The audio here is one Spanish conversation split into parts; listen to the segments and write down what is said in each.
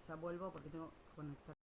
ya vuelvo porque tengo que conectar.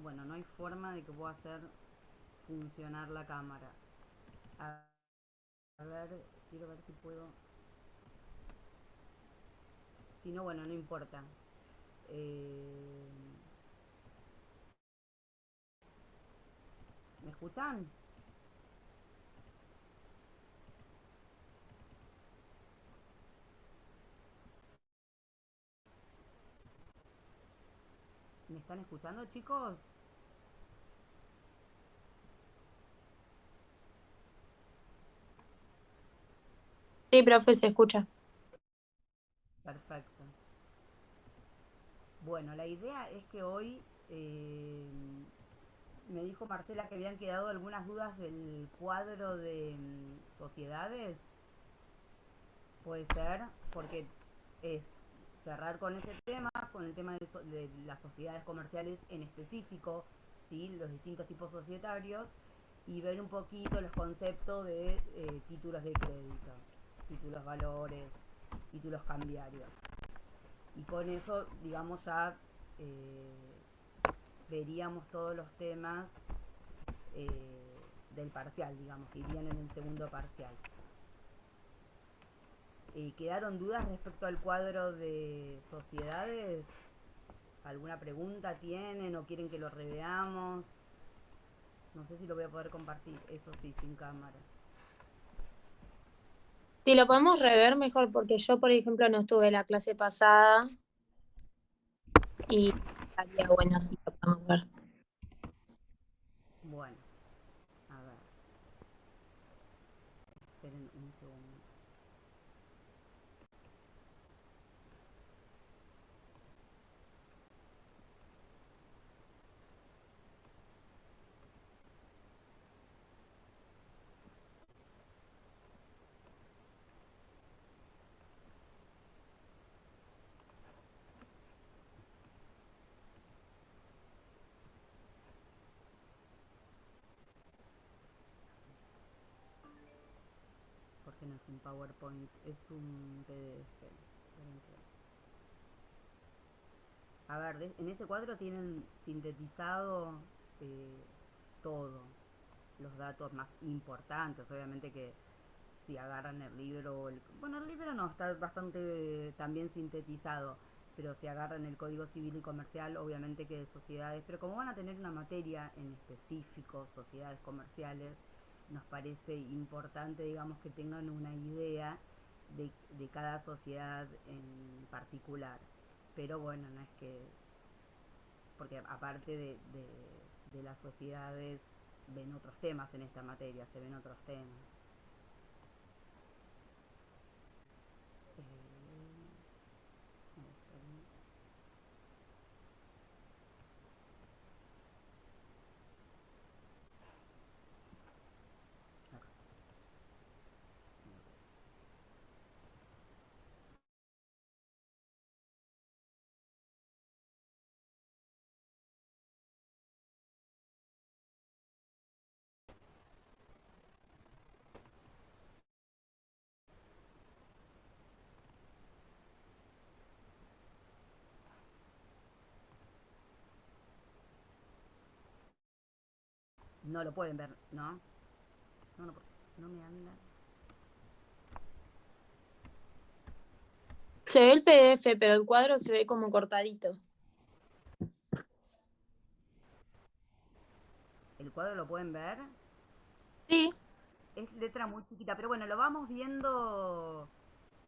Bueno, no hay forma de que pueda hacer funcionar la cámara. A a ver, quiero ver si puedo. Si no, bueno, no importa. Eh, ¿Me escuchan? ¿Me están escuchando, chicos? Sí, profe, se escucha. Perfecto. Bueno, la idea es que hoy me dijo Marcela que habían quedado algunas dudas del cuadro de sociedades. Puede ser, porque es cerrar con ese tema, con el tema de las sociedades comerciales en específico, ¿sí? Los distintos tipos societarios, y ver un poquito los conceptos de títulos de crédito, títulos valores, títulos cambiarios. Y con eso, digamos, ya veríamos todos los temas eh, del parcial, digamos, que irían en el segundo parcial. ¿Quedaron dudas respecto al cuadro de sociedades? ¿Alguna pregunta tienen o quieren que lo reveamos? No sé si lo voy a poder compartir, eso sí, sin cámara. Si lo podemos rever mejor, porque yo, por ejemplo, no estuve la clase pasada y estaría bueno si lo podemos ver. Bueno, a ver, esperen un segundo. Porque no es un PowerPoint, es un PDF. A ver, en este cuadro tienen sintetizado eh, todo, los datos más importantes, obviamente que si agarran el libro, bueno, el libro no, está bastante también sintetizado, pero si agarran el Código Civil y Comercial, obviamente que de sociedades, pero como van a tener una materia en específico, sociedades comerciales, nos parece importante, digamos, que tengan una idea de cada sociedad en particular. Pero bueno, no es que, porque aparte de las sociedades ven otros temas en esta materia, se ven otros temas. No lo pueden ver, ¿no? No, no, no me anda. Se ve el PDF, pero el cuadro se ve como cortadito. ¿El cuadro lo pueden ver? Sí, Es letra muy chiquita, pero bueno, lo vamos viendo.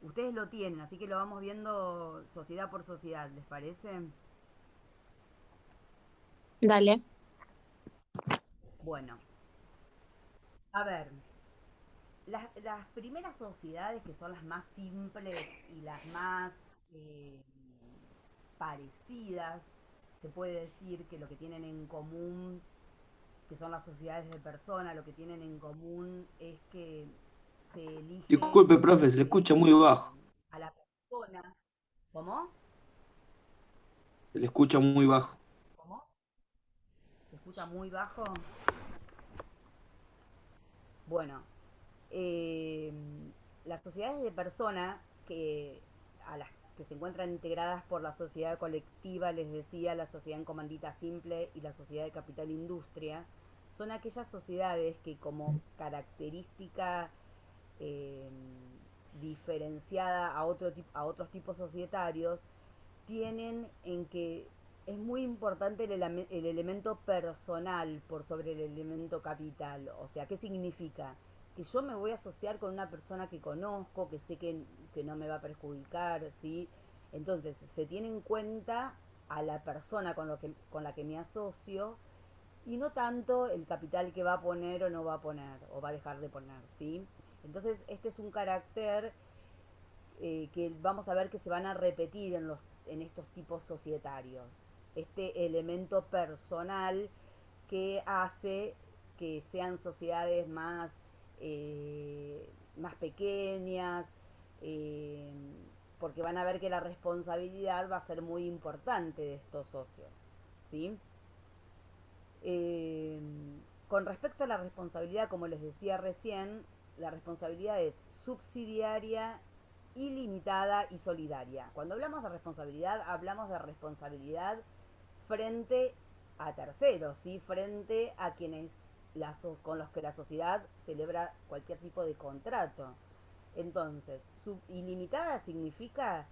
Ustedes lo tienen, así que lo vamos viendo sociedad por sociedad, ¿les parece? dale. Bueno, a ver, las primeras sociedades que son las más simples y las más eh, parecidas, se puede decir que lo que tienen en común, que son las sociedades de personas, lo que tienen en común es que se elige Disculpe, profe, se le escucha muy bajo. a la persona. ¿Cómo? Se le escucha muy bajo. ¿Cómo? ¿Se escucha muy bajo? Bueno, eh, las sociedades de personas a las que se encuentran integradas por la sociedad colectiva, les decía, la sociedad en comandita simple y la sociedad de capital industria, son aquellas sociedades que como característica eh, diferenciada a otros tipos societarios tienen en que es muy importante el elemento personal por sobre el elemento capital. O sea, ¿qué significa? Que yo me voy a asociar con una persona que conozco, que sé que no me va a perjudicar, ¿sí? Entonces, se tiene en cuenta a la persona con la que me asocio y no tanto el capital que va a poner o no va a poner, o va a dejar de poner, ¿sí? Entonces, este es un carácter que vamos a ver que se van a repetir en estos tipos societarios. Este elemento personal que hace que sean sociedades más pequeñas, eh, porque van a ver que la responsabilidad va a ser muy importante de estos socios. ¿Sí? Eh, con respecto a la responsabilidad, como les decía recién, la responsabilidad es subsidiaria, ilimitada y solidaria. Cuando hablamos de responsabilidad, hablamos de responsabilidad frente a terceros, ¿sí? Frente a quienes con los que la sociedad celebra cualquier tipo de contrato. Entonces, ilimitada significa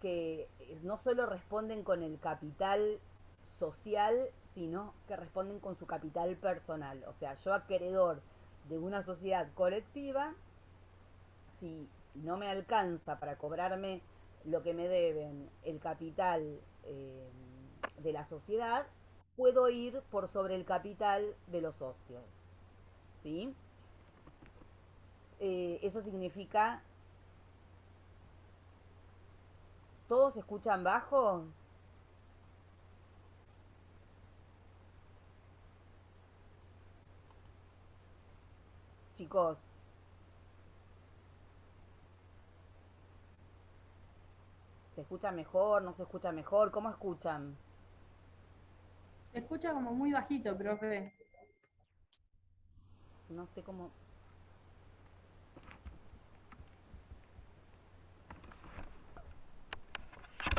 que no solo responden con el capital social, sino que responden con su capital personal. O sea, yo acreedor de una sociedad colectiva, si no me alcanza para cobrarme lo que me deben, el capital eh, de la sociedad, puedo ir por sobre el capital de los socios. ¿Sí? Eso significa, ¿todos escuchan bajo? Chicos, ¿se escucha mejor? ¿No se escucha mejor? ¿Cómo escuchan? Se escucha como muy bajito, profe. No sé cómo...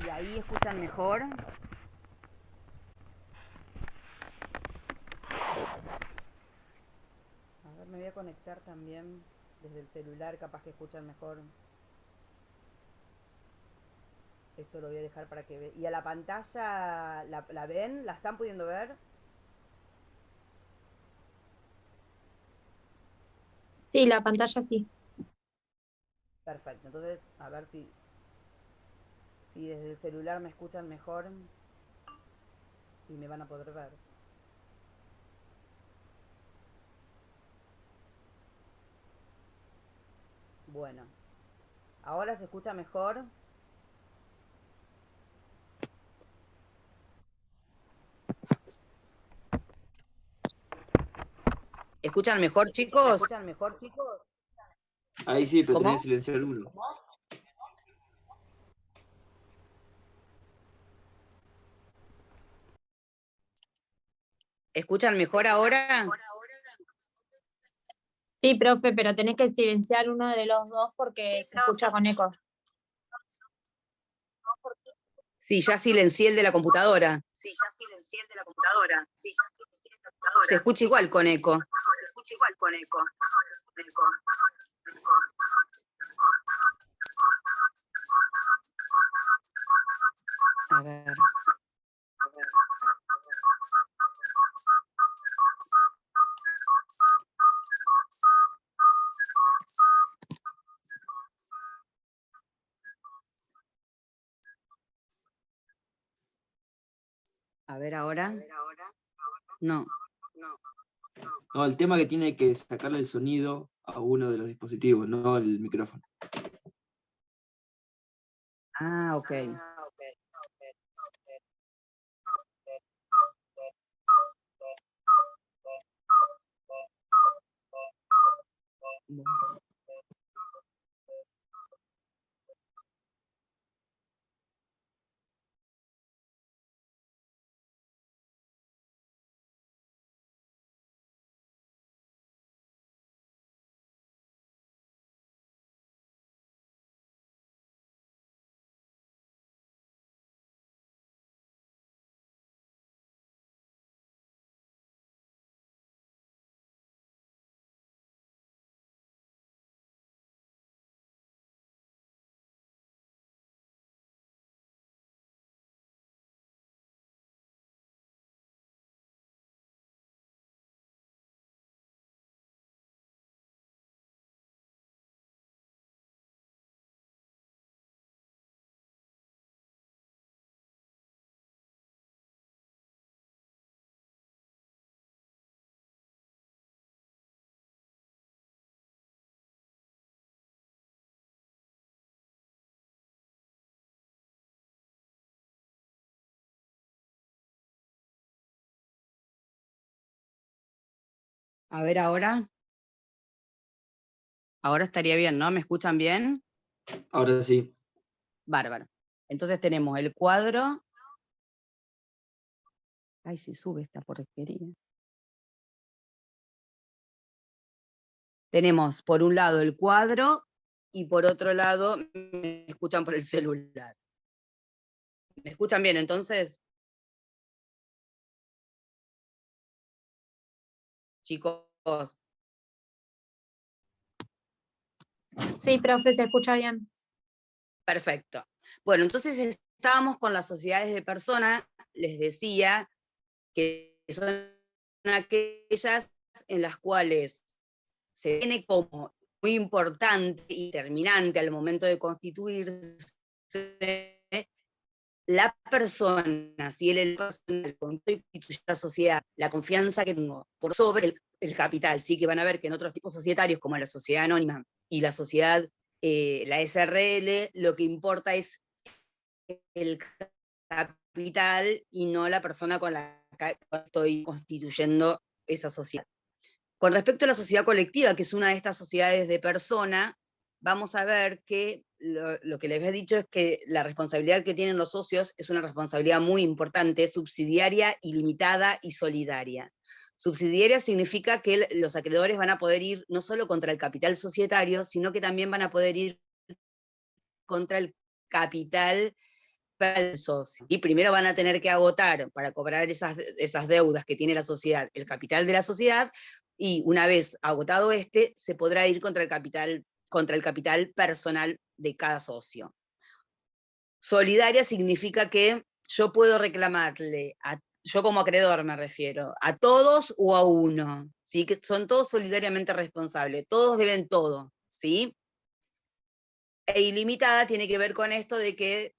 ¿Y ahí escuchan mejor? A ver, me voy a conectar también desde el celular, capaz que escuchan mejor. Esto lo voy a dejar para que vean. ¿Y a la pantalla la ven? ¿La están pudiendo ver? Sí, la pantalla sí. Perfecto, entonces a ver si desde el celular me escuchan mejor y me van a poder ver. Bueno, ahora se escucha mejor. ¿Escuchan mejor, ¿Me chicos? escuchan mejor, chicos? Ahí sí, pero tenés ¿Cómo? que silenciar uno. ¿Escuchan mejor ahora? Sí, profe, pero tenés que silenciar uno de los dos porque se escucha con eco. Sí, ya silencié el de la computadora. Se escucha igual con eco. A ver. A ver ahora. No. No, el tema que tiene que sacarle el sonido a uno de los dispositivos, no el micrófono. Ah, ok. Bueno. A ver ahora. Ahora estaría bien, ¿no? ¿Me escuchan bien? Ahora sí. Bárbaro. Entonces tenemos el cuadro. Ay, se sube esta porquería. Tenemos por un lado el cuadro y por otro lado me escuchan por el celular. ¿Me escuchan bien entonces? Chicos, Sí, profe, se escucha bien. perfecto. Bueno, entonces estábamos con las sociedades de personas, les decía que son aquellas en las cuales se tiene como muy importante y determinante al momento de constituirse la persona, si el personal constituye la sociedad, la confianza que tengo por sobre el capital, sí que van a ver que en otros tipos societarios, como la sociedad anónima y la sociedad, la SRL, lo que importa es el capital y no la persona con la que estoy constituyendo esa sociedad. Con respecto a la sociedad colectiva, que es una de estas sociedades de persona, vamos a ver que lo que les he dicho es que la responsabilidad que tienen los socios es una responsabilidad muy importante, subsidiaria, ilimitada y solidaria. Subsidiaria significa que los acreedores van a poder ir no solo contra el capital societario, sino que también van a poder ir contra el capital del socio. Y primero van a tener que agotar para cobrar esas deudas que tiene la sociedad, el capital de la sociedad, y una vez agotado se podrá ir contra el capital personal de cada socio. Solidaria significa que yo puedo reclamarle, yo como acreedor me refiero, a todos o a uno, ¿sí? Que son todos solidariamente responsables, todos deben todo, ¿sí? E ilimitada tiene que ver con esto de que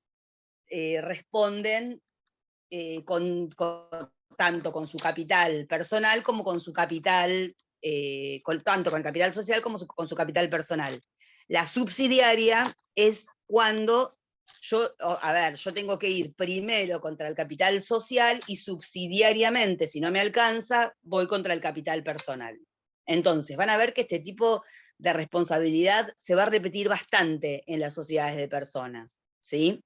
responden tanto con su capital personal como con su capital, tanto con el capital social como con su capital personal. La subsidiaria es cuando yo tengo que ir primero contra el capital social y subsidiariamente, si no me alcanza, voy contra el capital personal. Entonces, van a ver que este tipo de responsabilidad se va a repetir bastante en las sociedades de personas, ¿sí?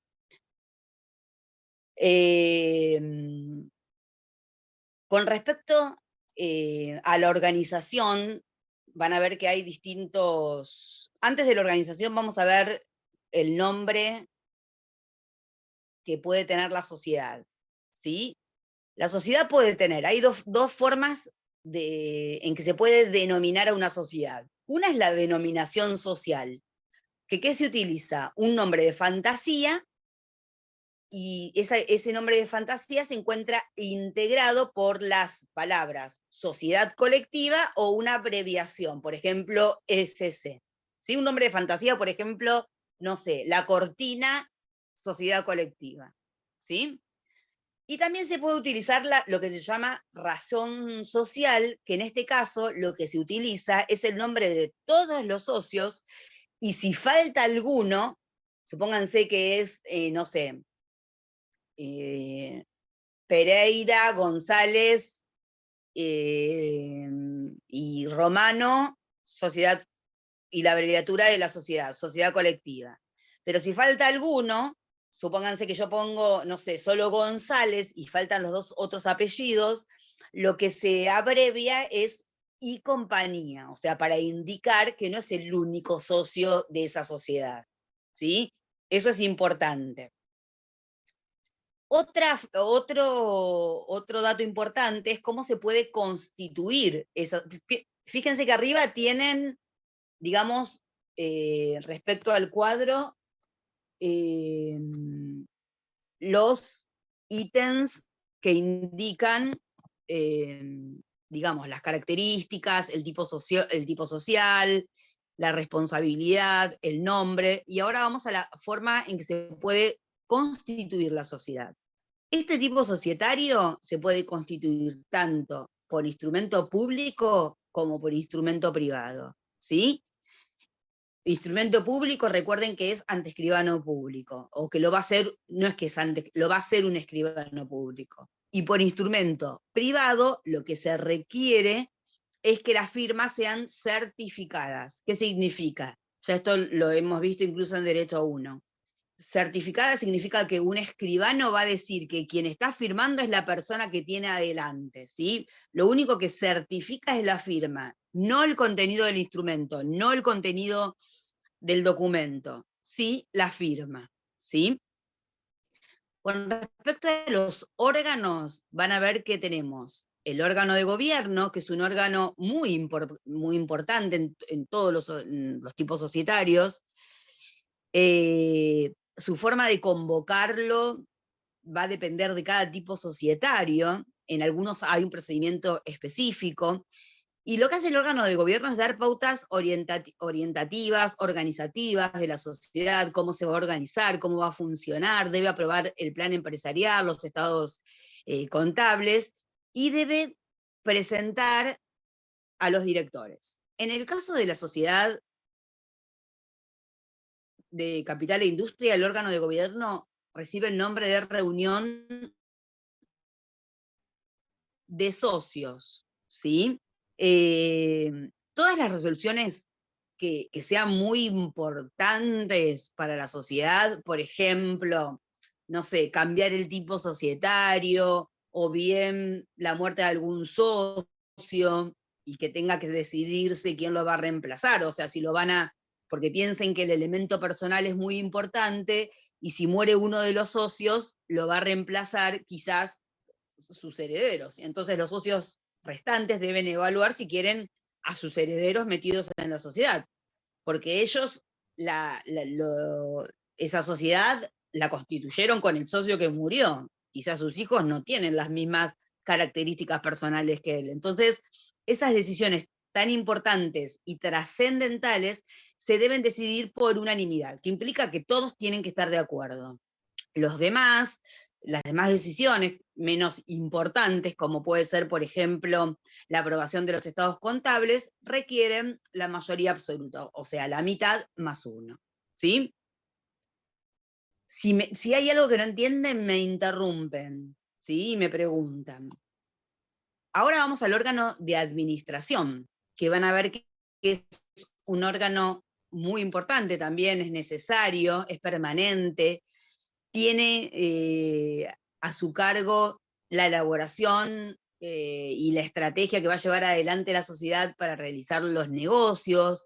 Con respecto a la organización, van a ver que hay distintos... Antes de la organización vamos a ver el nombre que puede tener la sociedad, ¿sí? La sociedad puede tener, hay dos formas en que se puede denominar a una sociedad. Una es la denominación social, ¿qué se utiliza? Un nombre de fantasía, y ese nombre de fantasía se encuentra integrado por las palabras sociedad colectiva o una abreviación, por ejemplo, SC. ¿Sí? Un nombre de fantasía, por ejemplo, no sé, La Cortina, sociedad colectiva. ¿Sí? Y también se puede utilizar lo que se llama razón social, que en este caso lo que se utiliza es el nombre de todos los socios, y si falta alguno, supónganse que es, no sé, Pereira, González y Romano, sociedad, y la abreviatura de la sociedad colectiva. Pero si falta alguno, supónganse que yo pongo, no sé, solo González y faltan los dos otros apellidos, lo que se abrevia es y compañía, o sea, para indicar que no es el único socio de esa sociedad, ¿sí? Eso es importante. Otro dato importante es cómo se puede constituir esa. Fíjense que arriba tienen, digamos, respecto al cuadro, los ítems que indican, digamos, las características, el tipo social, la responsabilidad, el nombre, y ahora vamos a la forma en que se puede constituir la sociedad. Este tipo societario se puede constituir tanto por instrumento público como por instrumento privado, ¿sí? Instrumento público, recuerden que es ante escribano público, o que lo va a hacer, no es que es lo va a hacer un escribano público. Y por instrumento privado, lo que se requiere es que las firmas sean certificadas. ¿Qué significa? Ya esto lo hemos visto incluso en Derecho 1. Certificada significa que un escribano va a decir que quien está firmando es la persona que tiene adelante, ¿sí? Lo único que certifica es la firma, no el contenido del instrumento, no el contenido del documento, sí la firma, ¿sí? Con respecto a los órganos, van a ver que tenemos el órgano de gobierno, que es un órgano muy importante en todos los tipos societarios. Su forma de convocarlo va a depender de cada tipo societario. En algunos hay un procedimiento específico. Y lo que hace el órgano de gobierno es dar pautas orientativas, organizativas de la sociedad, cómo se va a organizar, cómo va a funcionar, debe aprobar el plan empresarial, los estados contables, y debe presentar a los directores. En el caso de la sociedad de Capital e Industria, el órgano de gobierno recibe el nombre de reunión de socios, ¿sí? Todas las resoluciones que sean muy importantes para la sociedad, por ejemplo, no sé, cambiar el tipo societario, o bien la muerte de algún socio, y que tenga que decidirse quién lo va a reemplazar, o sea, si lo van a, porque piensen que el elemento personal es muy importante, y si muere uno de los socios, lo va a reemplazar quizás sus herederos. Entonces los socios restantes deben evaluar si quieren a sus herederos metidos en la sociedad, porque ellos esa sociedad la constituyeron con el socio que murió. Quizás sus hijos no tienen las mismas características personales que él. Entonces, esas decisiones tan importantes y trascendentales se deben decidir por unanimidad, que implica que todos tienen que estar de acuerdo. Las demás decisiones, menos importantes, como puede ser, por ejemplo, la aprobación de los estados contables, requieren la mayoría absoluta, o sea, la mitad más uno, ¿sí? Si hay algo que no entienden, me interrumpen, ¿sí? Y me preguntan. Ahora vamos al órgano de administración, que van a ver que es un órgano muy importante también, es necesario, es permanente, tiene a su cargo la elaboración y la estrategia que va a llevar adelante la sociedad para realizar los negocios.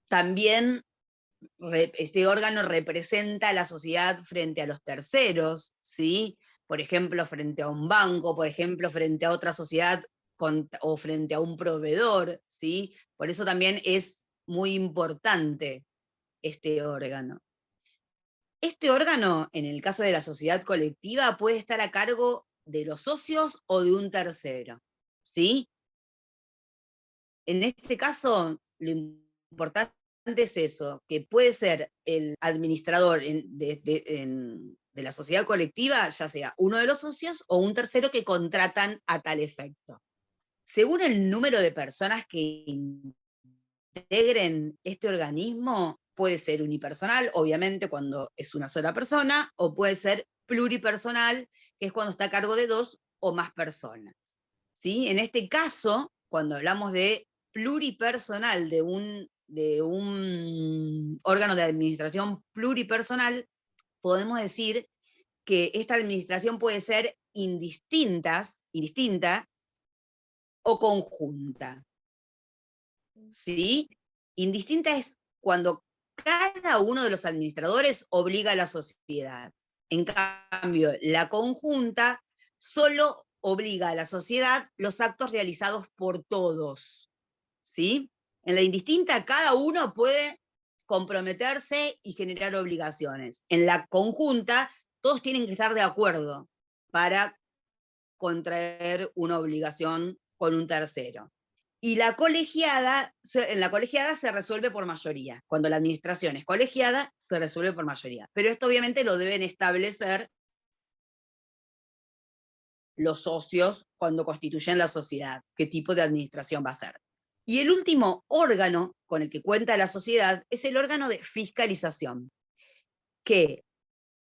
También este órgano representa a la sociedad frente a los terceros, ¿sí? Por ejemplo, frente a un banco, por ejemplo, frente a otra sociedad o frente a un proveedor, ¿sí? Por eso también es muy importante este órgano. Este órgano, en el caso de la sociedad colectiva, puede estar a cargo de los socios o de un tercero, ¿sí? En este caso, lo importante es eso, que puede ser el administrador de la sociedad colectiva, ya sea uno de los socios o un tercero que contratan a tal efecto. Según el número de personas que integren este organismo, puede ser unipersonal, obviamente cuando es una sola persona, o puede ser pluripersonal, que es cuando está a cargo de 2 o más personas, ¿sí? En este caso, cuando hablamos de pluripersonal, de un órgano de administración pluripersonal, podemos decir que esta administración puede ser indistinta o conjunta, ¿sí? Indistinta es cuando cada uno de los administradores obliga a la sociedad. En cambio, la conjunta solo obliga a la sociedad los actos realizados por todos, ¿sí? En la indistinta, cada uno puede comprometerse y generar obligaciones. En la conjunta, todos tienen que estar de acuerdo para contraer una obligación con un tercero. Y en la colegiada se resuelve por mayoría. Cuando la administración es colegiada, se resuelve por mayoría. Pero esto obviamente lo deben establecer los socios cuando constituyen la sociedad, qué tipo de administración va a ser. Y el último órgano con el que cuenta la sociedad es el órgano de fiscalización, que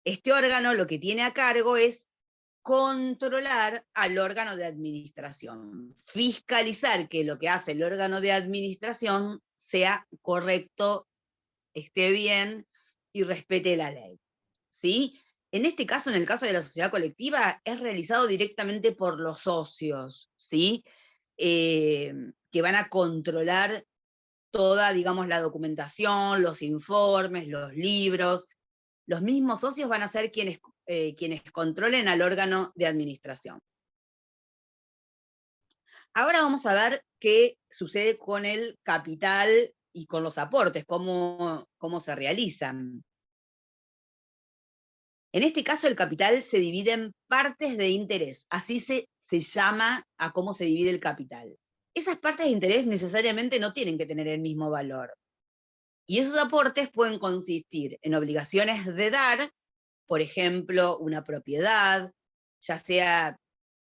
este órgano lo que tiene a cargo es controlar al órgano de administración, fiscalizar que lo que hace el órgano de administración sea correcto, esté bien y respete la ley, ¿sí? En este caso, en el caso de la sociedad colectiva, es realizado directamente por los socios, ¿sí? Que van a controlar toda, digamos, la documentación, los informes, los libros. Los mismos socios van a ser quienes controlen al órgano de administración. Ahora vamos a ver qué sucede con el capital y con los aportes, cómo se realizan. En este caso, el capital se divide en partes de interés, así se llama a cómo se divide el capital. Esas partes de interés necesariamente no tienen que tener el mismo valor. Y esos aportes pueden consistir en obligaciones de dar, por ejemplo, una propiedad, ya sea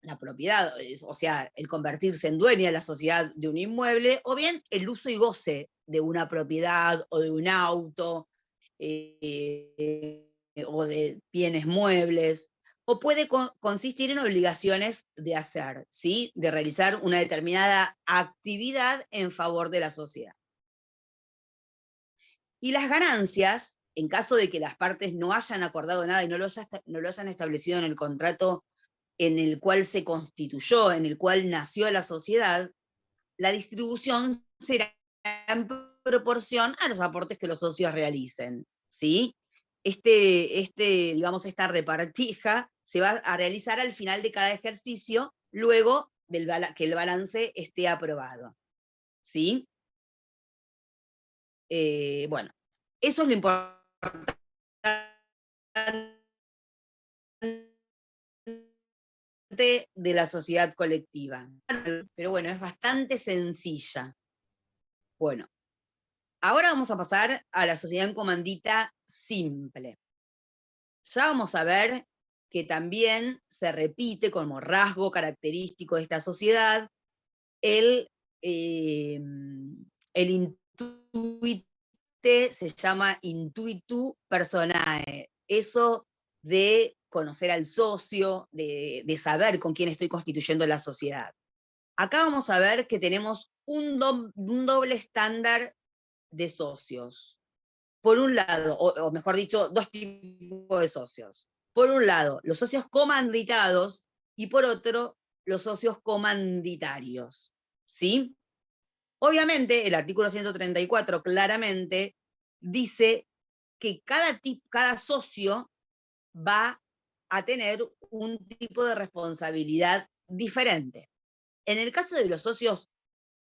la propiedad, o sea, el convertirse en dueña de la sociedad de un inmueble, o bien el uso y goce de una propiedad o de un auto, o de bienes muebles, o puede consistir en obligaciones de hacer, ¿sí? De realizar una determinada actividad en favor de la sociedad. Y las ganancias, en caso de que las partes no hayan acordado nada y no lo hayan establecido en el contrato en el cual se constituyó, en el cual nació la sociedad, la distribución será en proporción a los aportes que los socios realicen, ¿sí? Digamos, esta repartija se va a realizar al final de cada ejercicio, luego que el balance esté aprobado, ¿sí? Bueno, eso es lo importante de la sociedad colectiva. Pero bueno, es bastante sencilla. Bueno, ahora vamos a pasar a la sociedad en comandita simple. Ya vamos a ver que también se repite como rasgo característico de esta sociedad, el intuite se llama intuitu personae, eso de conocer al socio, de saber con quién estoy constituyendo la sociedad. Acá vamos a ver que tenemos un doble estándar de socios. Por un lado, o mejor dicho, dos tipos de socios. Por un lado, los socios comanditados, y por otro, los socios comanditarios. ¿Sí? Obviamente, el artículo 134 claramente dice que cada socio va a tener un tipo de responsabilidad diferente. En el caso de los socios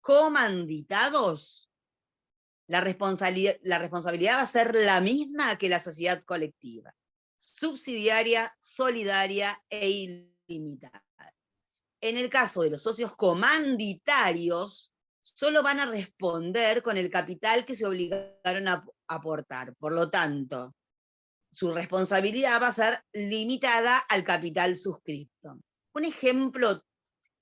comanditados, la responsabilidad va a ser la misma que la sociedad colectiva, subsidiaria, solidaria e ilimitada. En el caso de los socios comanditarios, solo van a responder con el capital que se obligaron a aportar. Por lo tanto, su responsabilidad va a ser limitada al capital suscripto. Un ejemplo,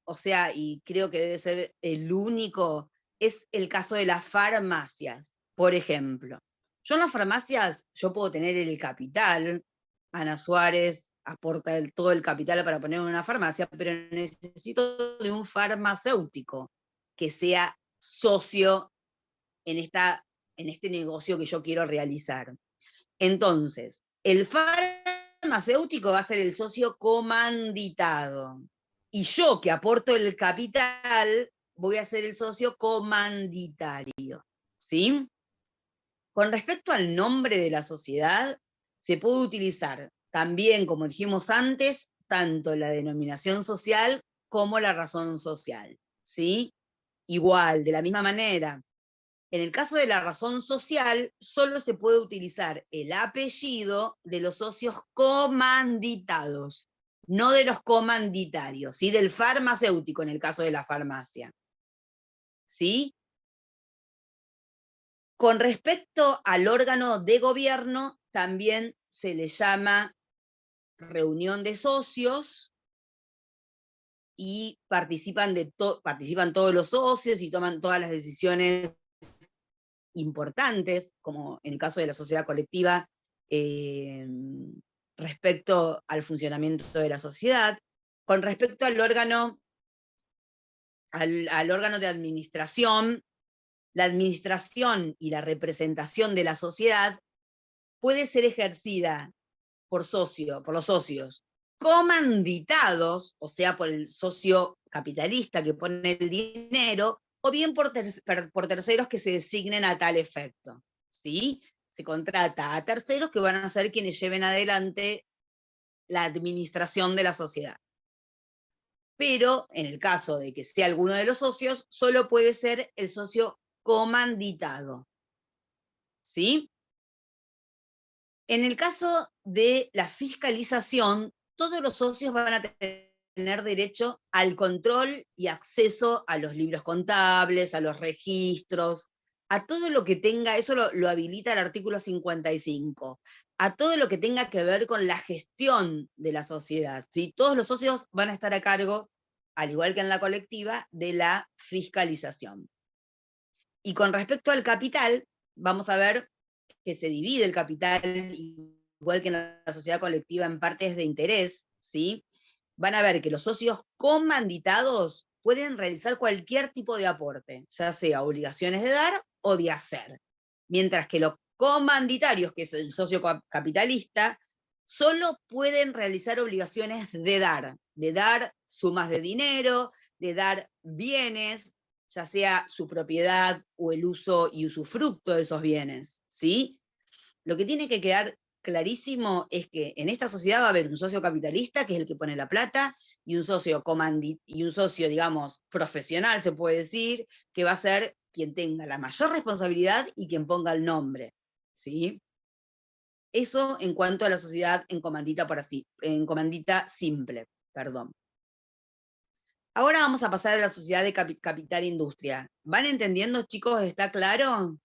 o sea, y creo que debe ser el único, es el caso de las farmacias, por ejemplo. Yo en las farmacias, yo puedo tener el capital, Ana Suárez aporta todo el capital para poner una farmacia, pero necesito de un farmacéutico que sea socio en este negocio que yo quiero realizar. Entonces, el farmacéutico va a ser el socio comanditado. Y yo, que aporto el capital, voy a ser el socio comanditario. ¿Sí? Con respecto al nombre de la sociedad, se puede utilizar también, como dijimos antes, tanto la denominación social como la razón social. ¿Sí? Igual, de la misma manera. En el caso de la razón social, solo se puede utilizar el apellido de los socios comanditados, no de los comanditarios, ¿sí? Del farmacéutico en el caso de la farmacia. ¿Sí? Con respecto al órgano de gobierno, también se le llama reunión de socios y participan todos los socios y toman todas las decisiones importantes, como en el caso de la sociedad colectiva, respecto al funcionamiento de la sociedad. Con respecto al órgano de administración, la administración y la representación de la sociedad puede ser ejercida por los socios comanditados, o sea, por el socio capitalista que pone el dinero, o bien por terceros que se designen a tal efecto. ¿Sí? Se contrata a terceros que van a ser quienes lleven adelante la administración de la sociedad. Pero en el caso de que sea alguno de los socios, solo puede ser el socio comanditado. ¿Sí? En el caso de la fiscalización, todos los socios van a tener derecho al control y acceso a los libros contables, a los registros, a todo lo que tenga, eso lo habilita el artículo 55, a todo lo que tenga que ver con la gestión de la sociedad. ¿Sí? Todos los socios van a estar a cargo, al igual que en la colectiva, de la fiscalización. Y con respecto al capital, vamos a ver que se divide el capital, igual que en la sociedad colectiva, en partes de interés, ¿sí? Van a ver que los socios comanditados pueden realizar cualquier tipo de aporte, ya sea obligaciones de dar o de hacer, mientras que los comanditarios, que es el socio capitalista, solo pueden realizar obligaciones de dar sumas de dinero, de dar bienes, ya sea su propiedad o el uso y usufructo de esos bienes, ¿sí? Lo que tiene que quedar clarísimo es que en esta sociedad va a haber un socio capitalista, que es el que pone la plata, y un socio digamos, profesional, se puede decir, que va a ser quien tenga la mayor responsabilidad y quien ponga el nombre, ¿sí? Eso en cuanto a la sociedad en comandita simple, perdón. Ahora vamos a pasar a la sociedad de capital-industria. ¿Van entendiendo, chicos? ¿Está claro?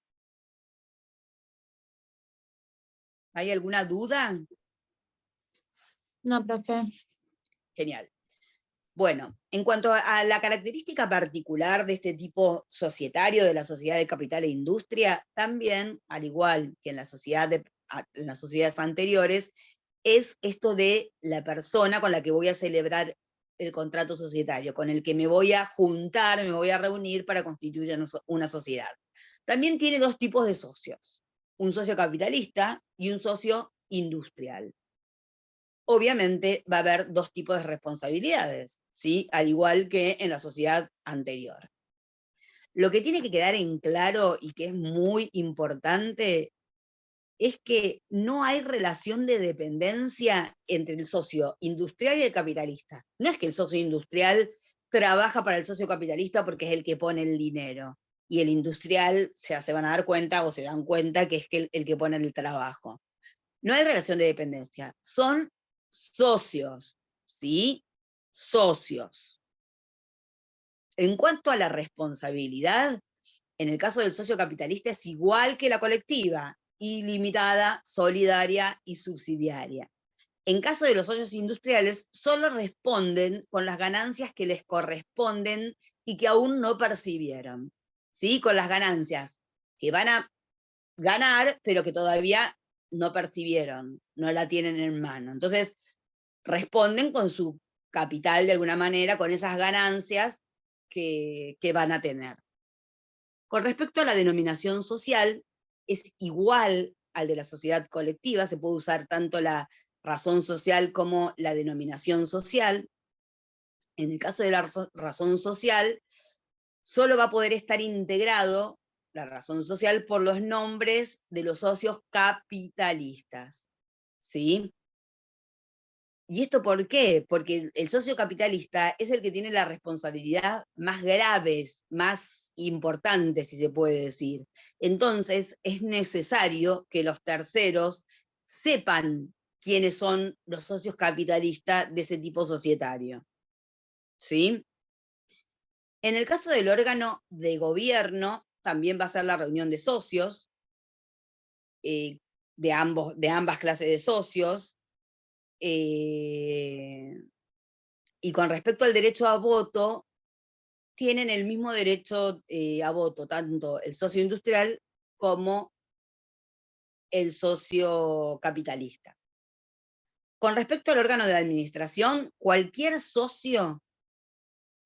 ¿Hay alguna duda? No, profe. Genial. Bueno, en cuanto a la característica particular de este tipo societario de la sociedad de capital e industria, también, al igual que en las sociedades anteriores, es esto de la persona con la que voy a celebrar el contrato societario, con el que me voy a juntar, me voy a reunir para constituir una sociedad. También tiene dos tipos de socios, un socio capitalista y un socio industrial. Obviamente va a haber dos tipos de responsabilidades, ¿sí? Al igual que en la sociedad anterior. Lo que tiene que quedar en claro y que es muy importante es que no hay relación de dependencia entre el socio industrial y el capitalista. No es que el socio industrial trabaja para el socio capitalista porque es el que pone el dinero, y el industrial se van a dar cuenta o se dan cuenta que es el que pone el trabajo. No hay relación de dependencia, son socios, ¿sí? Socios. En cuanto a la responsabilidad, en el caso del socio capitalista es igual que la colectiva, ilimitada, solidaria y subsidiaria. En caso de los socios industriales, solo responden con las ganancias que les corresponden y que aún no percibieron, ¿sí? Con las ganancias que van a ganar, pero que todavía no percibieron, no la tienen en mano. Entonces, responden con su capital de alguna manera, con esas ganancias que van a tener. Con respecto a la denominación social, es igual al de la sociedad colectiva, se puede usar tanto la razón social como la denominación social. En el caso de la razón social, solo va a poder estar integrado la razón social por los nombres de los socios capitalistas, ¿sí? ¿Y esto por qué? Porque el socio capitalista es el que tiene la responsabilidad más graves, más importante, si se puede decir. Entonces, es necesario que los terceros sepan quiénes son los socios capitalistas de ese tipo societario, ¿sí? En el caso del órgano de gobierno, también va a ser la reunión de socios, de ambas clases de socios. Y con respecto al derecho a voto, tienen el mismo derecho a voto, tanto el socio industrial como el socio capitalista. Con respecto al órgano de administración, cualquier socio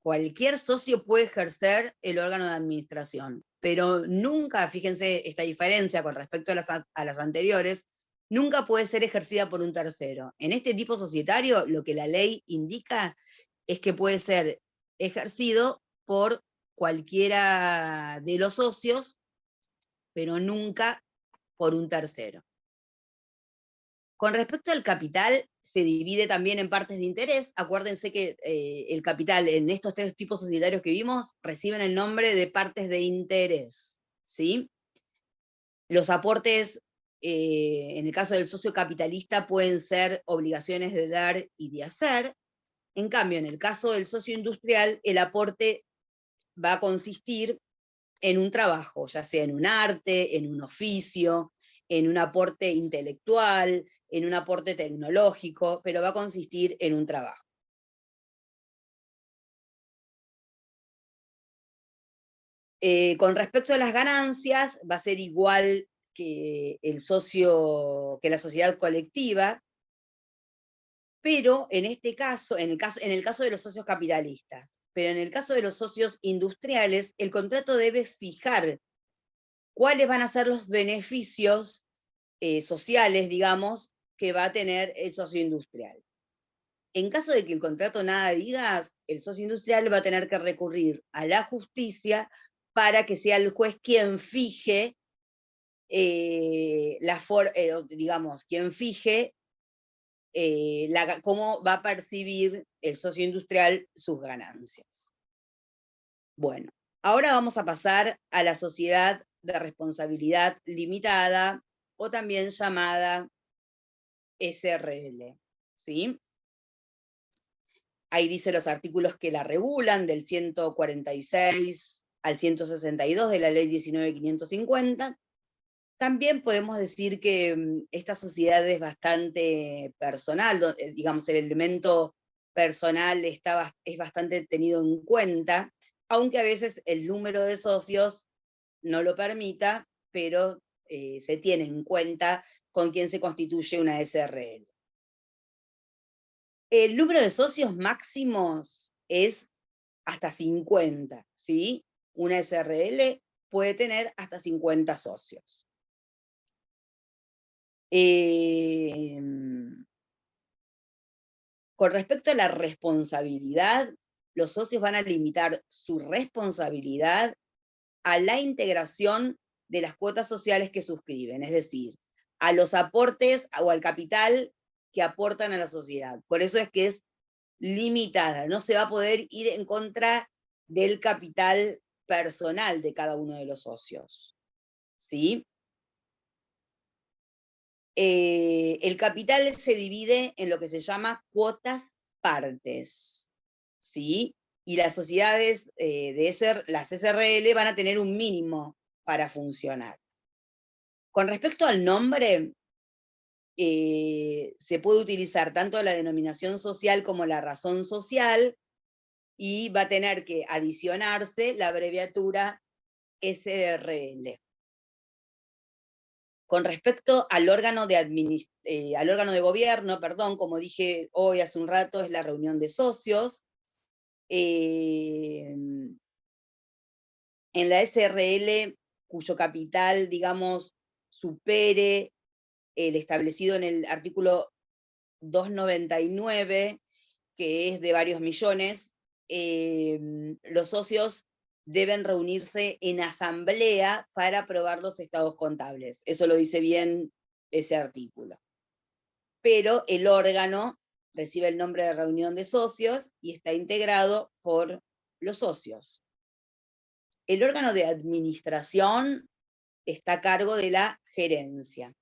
puede ejercer el órgano de administración, pero nunca, fíjense esta diferencia con respecto a las anteriores, nunca puede ser ejercida por un tercero. En este tipo societario, lo que la ley indica es que puede ser ejercido por cualquiera de los socios, pero nunca por un tercero. Con respecto al capital, se divide también en partes de interés. Acuérdense que el capital en estos tres tipos societarios que vimos reciben el nombre de partes de interés, ¿sí? Los aportes, en el caso del socio capitalista, pueden ser obligaciones de dar y de hacer. En cambio, en el caso del socio industrial, el aporte va a consistir en un trabajo, ya sea en un arte, en un oficio, en un aporte intelectual, en un aporte tecnológico, pero va a consistir en un trabajo. Con respecto a las ganancias, va a ser igual que la sociedad colectiva, pero en este caso, en el caso de los socios capitalistas, pero en el caso de los socios industriales, el contrato debe fijar cuáles van a ser los beneficios sociales, digamos, que va a tener el socio industrial. En caso de que el contrato nada diga, el socio industrial va a tener que recurrir a la justicia para que sea el juez quien fije, cómo va a percibir el socio industrial sus ganancias. Bueno, ahora vamos a pasar a la sociedad de responsabilidad limitada, o también llamada SRL, ¿sí? Ahí dice los artículos que la regulan, del 146 al 162 de la ley 19.550. También podemos decir que esta sociedad es bastante personal, digamos, el elemento personal es bastante tenido en cuenta, aunque a veces el número de socios no lo permita, pero se tiene en cuenta con quién se constituye una SRL. El número de socios máximos es hasta 50, ¿sí? Una SRL puede tener hasta 50 socios. Con respecto a la responsabilidad, los socios van a limitar su responsabilidad a la integración de las cuotas sociales que suscriben, es decir, a los aportes o al capital que aportan a la sociedad. Por eso es que es limitada, no se va a poder ir en contra del capital personal de cada uno de los socios, ¿sí? El capital se divide en lo que se llama cuotas partes, ¿sí? Y las sociedades, las SRL van a tener un mínimo para funcionar. Con respecto al nombre, se puede utilizar tanto la denominación social como la razón social, y va a tener que adicionarse la abreviatura SRL. Con respecto al órgano de gobierno, perdón, como dije hoy hace un rato, es la reunión de socios. En la SRL, cuyo capital, digamos, supere el establecido en el artículo 299, que es de varios millones, los socios deben reunirse en asamblea para aprobar los estados contables. Eso lo dice bien ese artículo. Pero el órgano recibe el nombre de reunión de socios y está integrado por los socios. El órgano de administración está a cargo de la gerencia.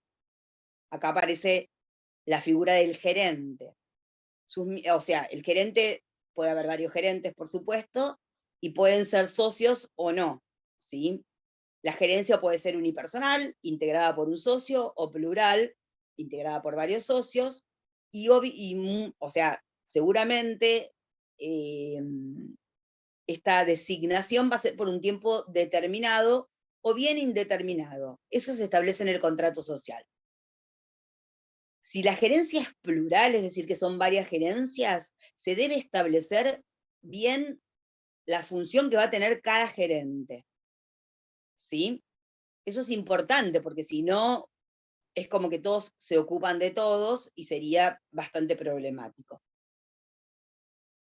Acá aparece la figura del gerente. O sea, el gerente, puede haber varios gerentes, por supuesto, y pueden ser socios o no, ¿sí? La gerencia puede ser unipersonal, integrada por un socio, o plural, integrada por varios socios, o sea, seguramente esta designación va a ser por un tiempo determinado o bien indeterminado. Eso se establece en el contrato social. Si la gerencia es plural, es decir, que son varias gerencias, se debe establecer bien la función que va a tener cada gerente, ¿sí? Eso es importante, porque si no, es como que todos se ocupan de todos y sería bastante problemático.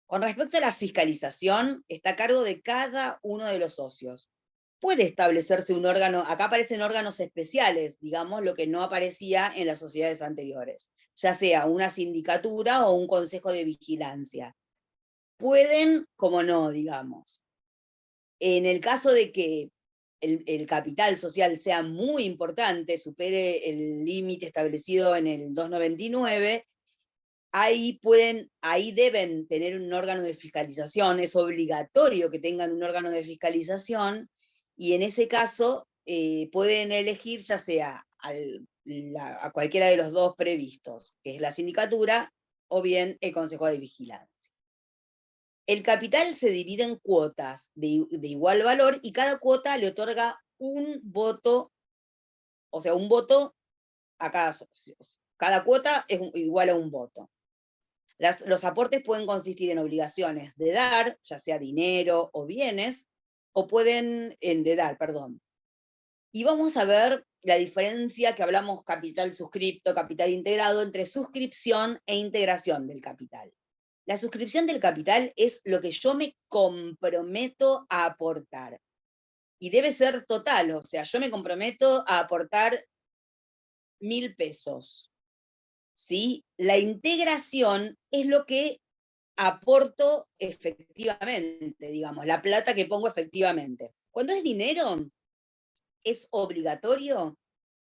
Con respecto a la fiscalización, está a cargo de cada uno de los socios. Puede establecerse un órgano, acá aparecen órganos especiales, digamos, lo que no aparecía en las sociedades anteriores, ya sea una sindicatura o un consejo de vigilancia. Pueden, como no, digamos. En el caso de que el capital social sea muy importante, supere el límite establecido en el 299, ahí deben tener un órgano de fiscalización, es obligatorio que tengan un órgano de fiscalización, y en ese caso pueden elegir ya sea a cualquiera de los dos previstos, que es la sindicatura o bien el consejo de vigilancia. El capital se divide en cuotas de igual valor y cada cuota le otorga un voto, o sea, un voto a cada socio. Cada cuota es igual a un voto. Los aportes pueden consistir en obligaciones de dar, ya sea dinero o bienes, o pueden dar, perdón. Y vamos a ver la diferencia que hablamos capital suscripto, capital integrado, entre suscripción e integración del capital. La suscripción del capital es lo que yo me comprometo a aportar. Y debe ser total, o sea, yo me comprometo a aportar 1.000 pesos. ¿Sí? La integración es lo que aporto efectivamente, digamos, la plata que pongo efectivamente. Cuando es dinero, es obligatorio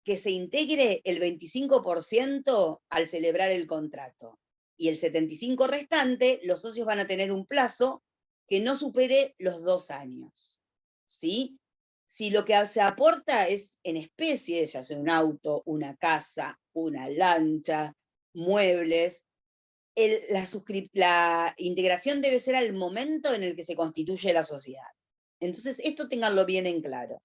que se integre el 25% al celebrar el contrato. Y el 75% restante, los socios van a tener un plazo que no supere los 2 años. ¿Sí? Si lo que se aporta es en especie, ya sea un auto, una casa, una lancha, muebles, la integración debe ser al momento en el que se constituye la sociedad. Entonces, esto ténganlo bien en claro.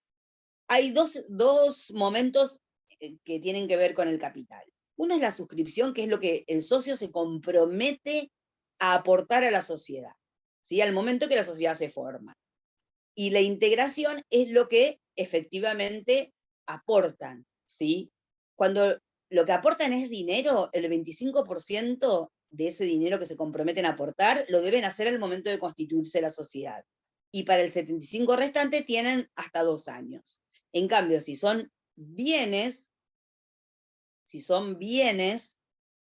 Hay dos momentos que tienen que ver con el capital. Uno es la suscripción, que es lo que el socio se compromete a aportar a la sociedad, ¿sí? Al momento que la sociedad se forma. Y la integración es lo que efectivamente aportan, ¿sí? Cuando lo que aportan es dinero, el 25% de ese dinero que se comprometen a aportar lo deben hacer al momento de constituirse la sociedad. Y para el 75% restante tienen hasta 2 años. En cambio, si son bienes,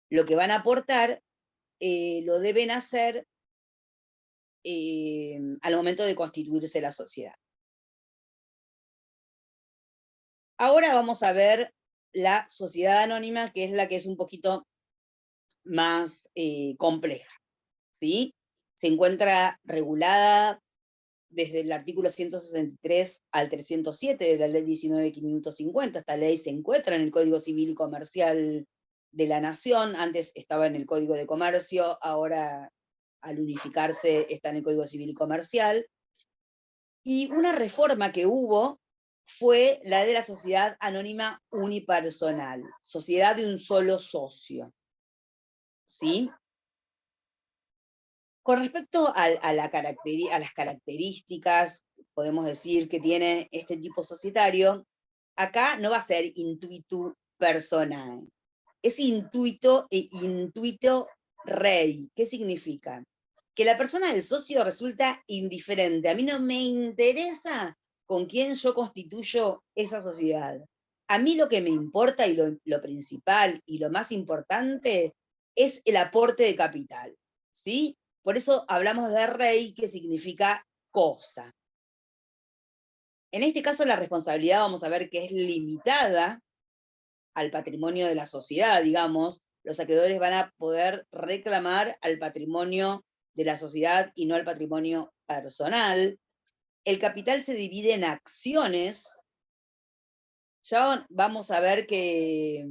lo que van a aportar lo deben hacer al momento de constituirse la sociedad. Ahora vamos a ver la sociedad anónima, que es la que es un poquito más compleja, ¿sí? Se encuentra regulada desde el artículo 163 al 307 de la ley 19.550. Esta ley se encuentra en el Código Civil y Comercial de la Nación. Antes estaba en el Código de Comercio, ahora al unificarse está en el Código Civil y Comercial. Y una reforma que hubo fue la de la sociedad anónima unipersonal, sociedad de un solo socio, ¿sí? Con respecto a las características, podemos decir que tiene este tipo societario, acá no va a ser intuito personal, es intuito e intuito rei. ¿Qué significa? Que la persona del socio resulta indiferente. A mí no me interesa con quién yo constituyo esa sociedad. A mí lo que me importa y lo principal y lo más importante es el aporte de capital, ¿sí? Por eso hablamos de rey, que significa cosa. En este caso la responsabilidad vamos a ver que es limitada al patrimonio de la sociedad, digamos. Los acreedores van a poder reclamar al patrimonio de la sociedad y no al patrimonio personal. El capital se divide en acciones. Ya vamos a ver que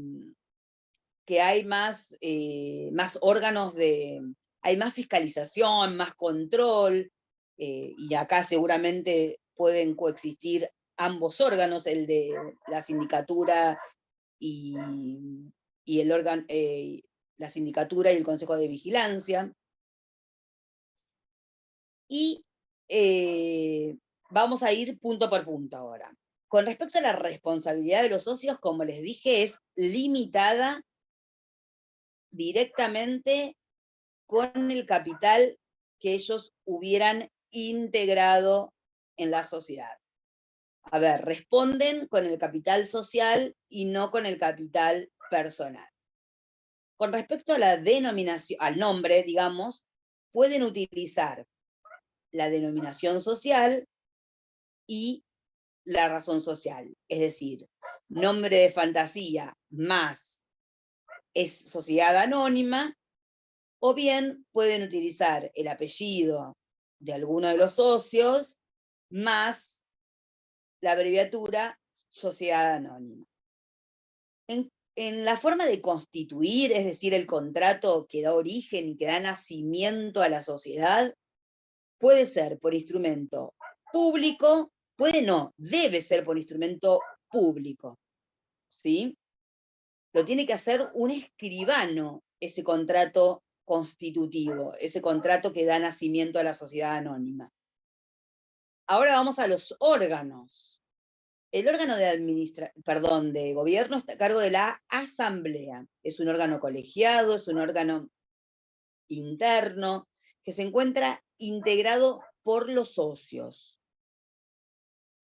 hay más órganos hay más fiscalización, más control, y acá seguramente pueden coexistir ambos órganos, el de la sindicatura y el órgano, la sindicatura y el Consejo de Vigilancia. Y vamos a ir punto por punto ahora. Con respecto a la responsabilidad de los socios, como les dije, es limitada directamente con el capital que ellos hubieran integrado en la sociedad. A ver, responden con el capital social y no con el capital personal. Con respecto a la denominación, al nombre, digamos, pueden utilizar la denominación social y la razón social. Es decir, nombre de fantasía más es sociedad anónima, o bien pueden utilizar el apellido de alguno de los socios más la abreviatura sociedad anónima. En la forma de constituir, es decir, el contrato que da origen y que da nacimiento a la sociedad, puede ser por instrumento público, debe ser por instrumento público, ¿sí? Lo tiene que hacer un escribano, ese contrato constitutivo, ese contrato que da nacimiento a la sociedad anónima. Ahora vamos a los órganos. El órgano de gobierno está a cargo de la asamblea. Es un órgano colegiado, es un órgano interno, que se encuentra integrado por los socios.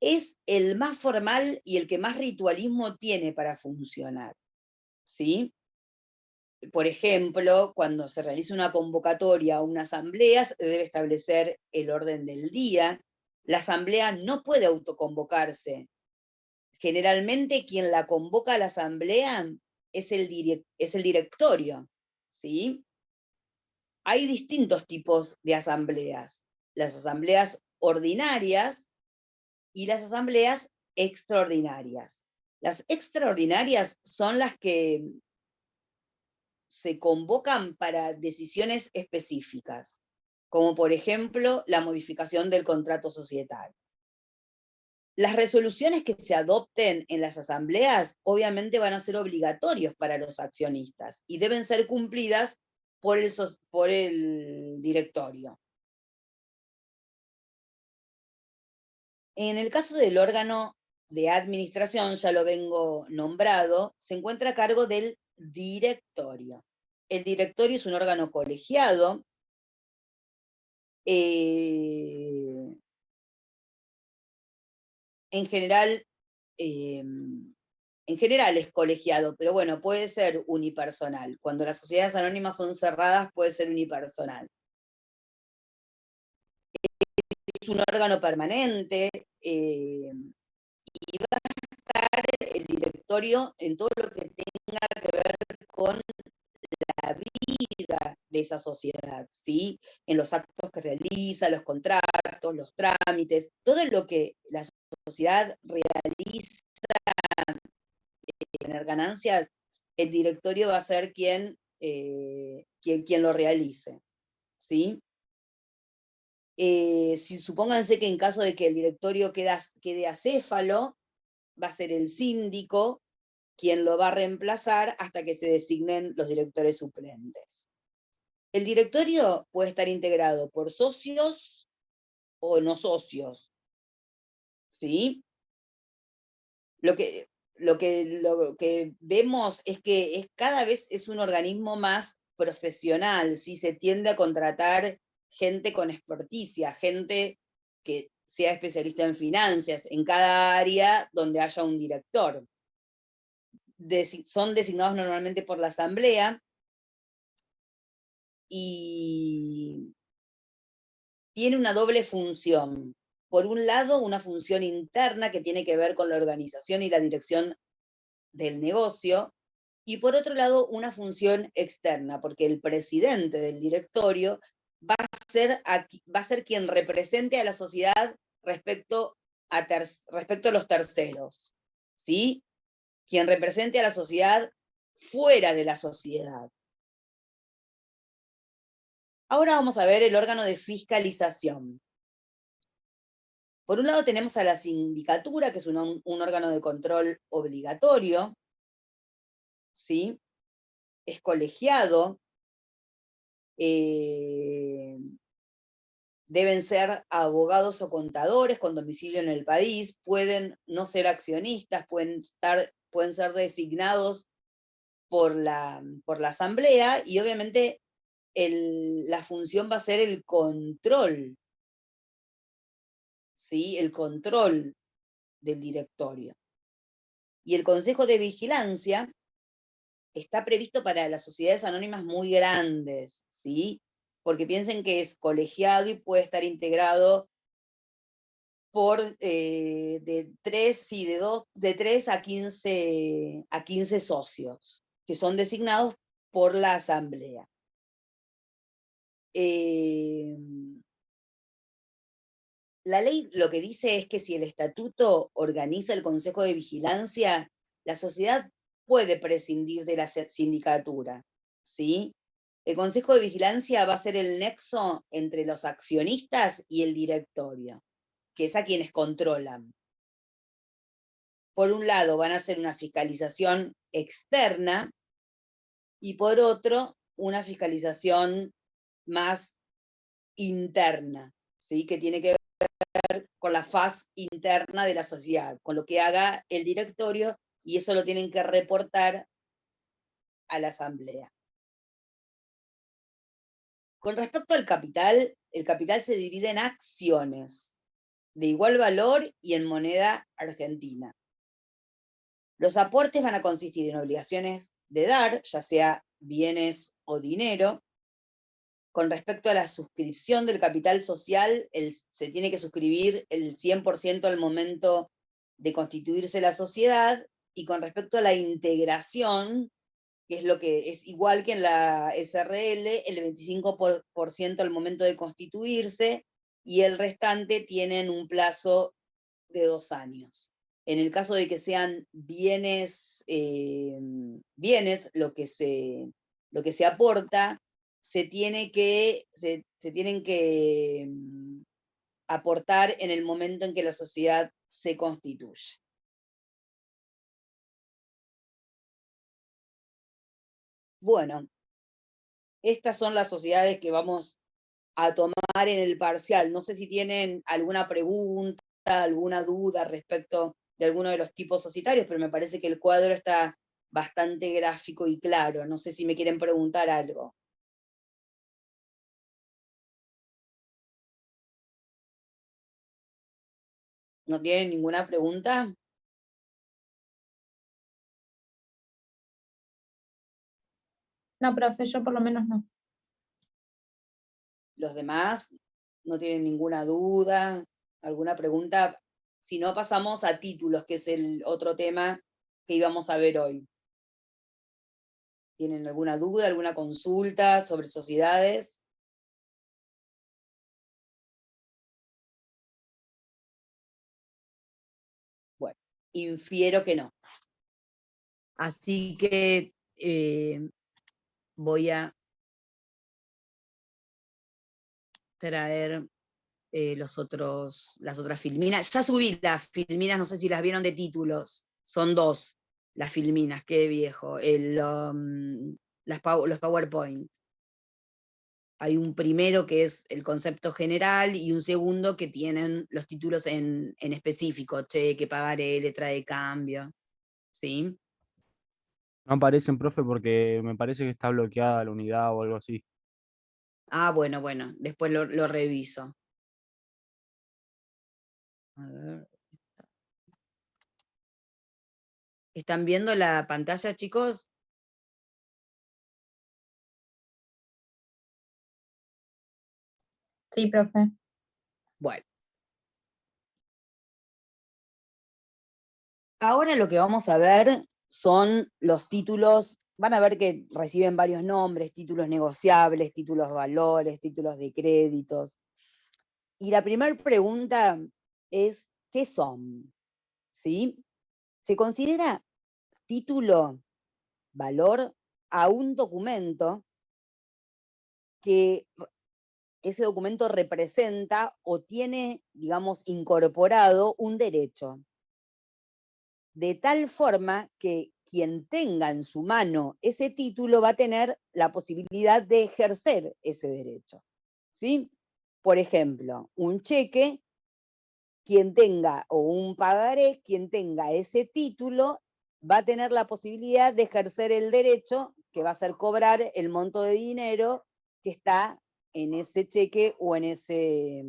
Es el más formal y el que más ritualismo tiene para funcionar, ¿sí? Por ejemplo, cuando se realiza una convocatoria o una asamblea, se debe establecer el orden del día. La asamblea no puede autoconvocarse. Generalmente quien la convoca a la asamblea es el directorio, ¿sí? Hay distintos tipos de asambleas. Las asambleas ordinarias y las asambleas extraordinarias. Las extraordinarias son las que se convocan para decisiones específicas, como por ejemplo la modificación del contrato societario. Las resoluciones que se adopten en las asambleas obviamente van a ser obligatorios para los accionistas y deben ser cumplidas por el directorio. En el caso del órgano de administración, ya lo vengo nombrado, se encuentra a cargo del directorio. El directorio es un órgano colegiado, en general es colegiado, pero bueno, puede ser unipersonal. Cuando las sociedades anónimas son cerradas, puede ser unipersonal. Es un órgano permanente, y va a estar el directorio en todo lo que tenga que ver con la vida de esa sociedad, ¿sí? En los actos que realiza, los contratos, los trámites, todo lo que la sociedad realiza tener ganancias, el directorio va a ser quien lo realice, ¿sí? Si supónganse que en caso de que el directorio quede acéfalo, va a ser el síndico quien lo va a reemplazar hasta que se designen los directores suplentes. El directorio puede estar integrado por socios o no socios, ¿sí? Lo que vemos es que cada vez es un organismo más profesional, ¿sí? Se tiende a contratar gente con experticia, gente que sea especialista en finanzas, en cada área donde haya un director. Son designados normalmente por la asamblea y tiene una doble función. Por un lado, una función interna que tiene que ver con la organización y la dirección del negocio, y por otro lado, una función externa, porque el presidente del directorio va a ser quien represente a la sociedad respecto a los terceros, ¿sí? Quien represente a la sociedad fuera de la sociedad. Ahora vamos a ver el órgano de fiscalización. Por un lado tenemos a la sindicatura, que es un órgano de control obligatorio, ¿sí? Es colegiado, deben ser abogados o contadores con domicilio en el país, pueden no ser accionistas, pueden ser designados por la asamblea, y obviamente la función va a ser el control, ¿sí? El control del directorio. Y el Consejo de Vigilancia está previsto para las sociedades anónimas muy grandes, ¿sí? Porque piensen que es colegiado y puede estar integrado por de 3 a 15 socios, que son designados por la asamblea. La ley lo que dice es que si el estatuto organiza el Consejo de Vigilancia, la sociedad puede prescindir de la sindicatura, ¿sí? El Consejo de Vigilancia va a ser el nexo entre los accionistas y el directorio, que es a quienes controlan. Por un lado van a hacer una fiscalización externa y por otro una fiscalización más interna, ¿sí? Que tiene que ver con la faz interna de la sociedad, con lo que haga el directorio, y eso lo tienen que reportar a la asamblea. Con respecto al capital, el capital se divide en acciones de igual valor y en moneda argentina. Los aportes van a consistir en obligaciones de dar, ya sea bienes o dinero. Con respecto a la suscripción del capital social, se tiene que suscribir el 100% al momento de constituirse la sociedad, y con respecto a la integración, que es lo que es igual que en la SRL, el 25% al momento de constituirse, y el restante tienen un plazo de 2 años. En el caso de que sean bienes, bienes lo que se aporta, se tienen que aportar en el momento en que la sociedad se constituye. Bueno, estas son las sociedades que vamos a tomar en el parcial. No sé si tienen alguna pregunta, alguna duda respecto de alguno de los tipos societarios, pero me parece que el cuadro está bastante gráfico y claro. No sé si me quieren preguntar algo. ¿No tienen ninguna pregunta? No, profe, yo por lo menos no. ¿Los demás no tienen ninguna duda? ¿Alguna pregunta? Si no, pasamos a títulos, que es el otro tema que íbamos a ver hoy. ¿Tienen alguna duda, alguna consulta sobre sociedades? Bueno, infiero que no. Así que voy a traer las otras filminas. Ya subí las filminas, no sé si las vieron de títulos. Son 2 las filminas, qué viejo. Los PowerPoint. Hay un primero que es el concepto general y un segundo que tienen los títulos en específico, cheque, pagaré, letra de cambio. ¿Sí? No aparecen, profe, porque me parece que está bloqueada la unidad o algo así. Ah, bueno, después lo reviso. A ver. ¿Están viendo la pantalla, chicos? Sí, profe. Bueno. Ahora lo que vamos a ver son los títulos, van a ver que reciben varios nombres, títulos negociables, títulos de valores, títulos de créditos. Y la primera pregunta es, ¿qué son? ¿Sí? Se considera título, valor, a un documento que ese documento representa o tiene, digamos, incorporado un derecho. De tal forma que quien tenga en su mano ese título va a tener la posibilidad de ejercer ese derecho. ¿Sí? Por ejemplo, un cheque, quien tenga, o un pagaré, quien tenga ese título va a tener la posibilidad de ejercer el derecho, que va a ser cobrar el monto de dinero que está en ese cheque o en ese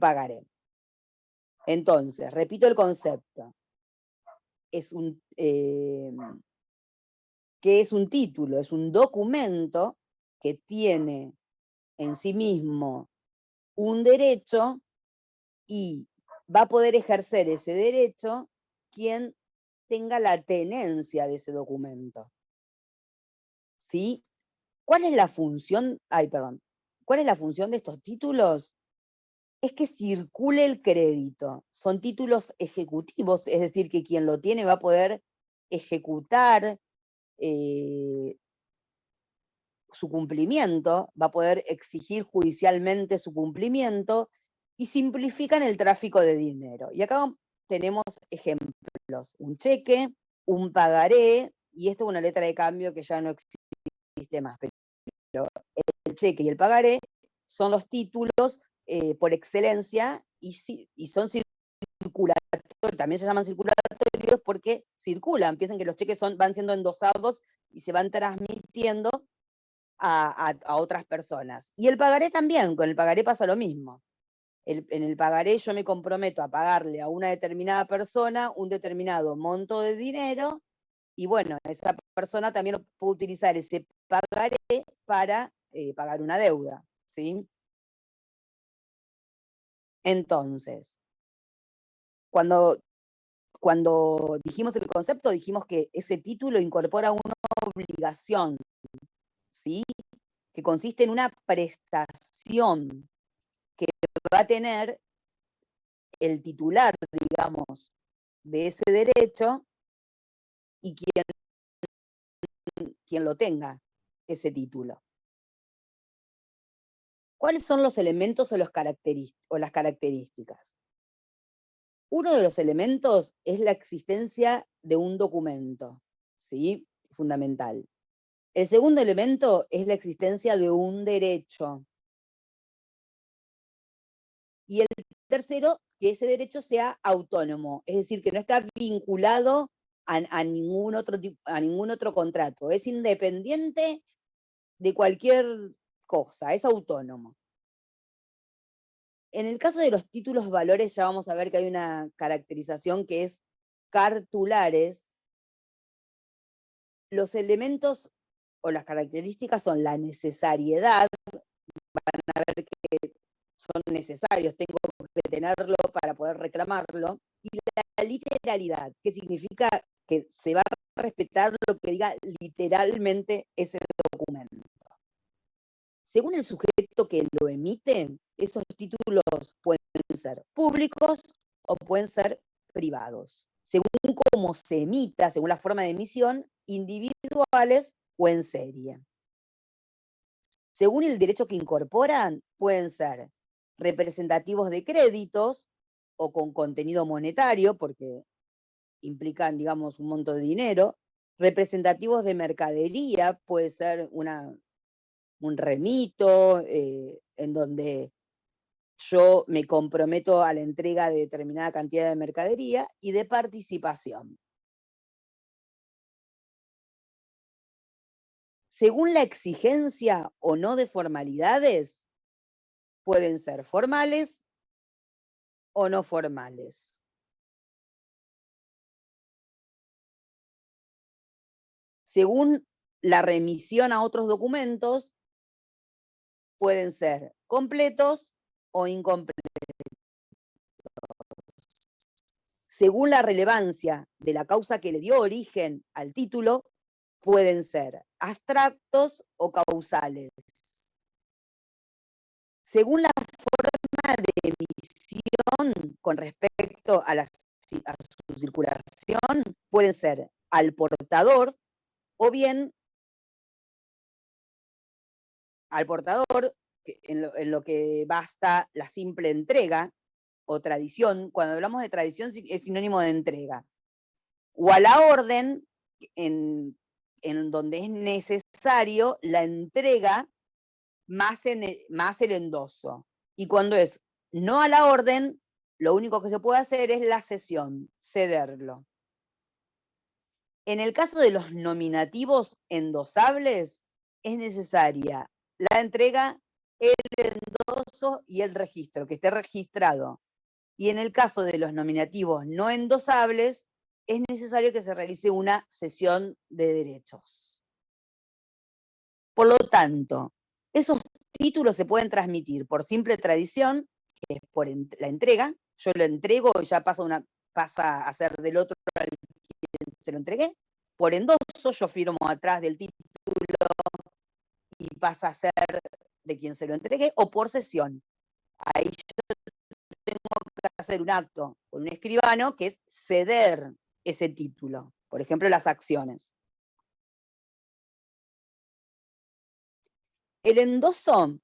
pagaré. Entonces, repito el concepto. ¿Qué es un título? Es un documento que tiene en sí mismo un derecho y va a poder ejercer ese derecho quien tenga la tenencia de ese documento. ¿Sí? ¿Cuál es la función? ¿Cuál es la función de estos títulos? Es que circule el crédito. Son títulos ejecutivos, es decir, que quien lo tiene va a poder ejecutar su cumplimiento, va a poder exigir judicialmente su cumplimiento y simplifican el tráfico de dinero. Y acá tenemos ejemplos, un cheque, un pagaré, y esto es una letra de cambio que ya no existe más, pero el cheque y el pagaré son los títulos por excelencia y son circulatorios, también se llaman circulatorios porque circulan, piensen que los cheques van siendo endosados y se van transmitiendo a otras personas. Y el pagaré también, con el pagaré pasa lo mismo. En el pagaré yo me comprometo a pagarle a una determinada persona un determinado monto de dinero y bueno, esa persona también puede utilizar ese pagaré para pagar una deuda, ¿sí? Entonces, cuando dijimos el concepto, dijimos que ese título incorpora una obligación, ¿sí? Que consiste en una prestación que va a tener el titular, digamos, de ese derecho y quien lo tenga, ese título. ¿Cuáles son los elementos o las características? Uno de los elementos es la existencia de un documento, ¿sí? Fundamental. El segundo elemento es la existencia de un derecho. Y el tercero, que ese derecho sea autónomo, es decir, que no está vinculado a ningún otro contrato, es independiente de cualquier cosa, es autónomo. En el caso de los títulos valores ya vamos a ver que hay una caracterización que es cartulares. Los elementos o las características son la necesariedad, van a ver que son necesarios, tengo que tenerlo para poder reclamarlo, y la literalidad, que significa que se va a respetar lo que diga literalmente ese documento. Según el sujeto que lo emite, esos títulos pueden ser públicos o pueden ser privados. Según cómo se emita, según la forma de emisión, individuales o en serie. Según el derecho que incorporan, pueden ser representativos de créditos o con contenido monetario, porque implican, digamos, un monto de dinero. Representativos de mercadería, puede ser un remito, en donde yo me comprometo a la entrega de determinada cantidad de mercadería, y de participación. Según la exigencia o no de formalidades, pueden ser formales o no formales. Según la remisión a otros documentos, pueden ser completos o incompletos. Según la relevancia de la causa que le dio origen al título, pueden ser abstractos o causales. Según la forma de emisión con respecto a su circulación, pueden ser al portador o bien al portador, en lo que basta la simple entrega o tradición. Cuando hablamos de tradición es sinónimo de entrega. O a la orden, en donde es necesario la entrega más el endoso. Y cuando es no a la orden, lo único que se puede hacer es la cesión, cederlo. En el caso de los nominativos endosables, es necesaria la entrega, el endoso y el registro, que esté registrado. Y en el caso de los nominativos no endosables, es necesario que se realice una cesión de derechos. Por lo tanto, esos títulos se pueden transmitir por simple tradición, que es por la entrega. Yo lo entrego y ya pasa a ser del otro al quien se lo entregué. Por endoso, yo firmo atrás del título y pasa a ser de quien se lo entregué, o por cesión. Ahí yo tengo que hacer un acto con un escribano, que es ceder ese título. Por ejemplo, las acciones. El endoso,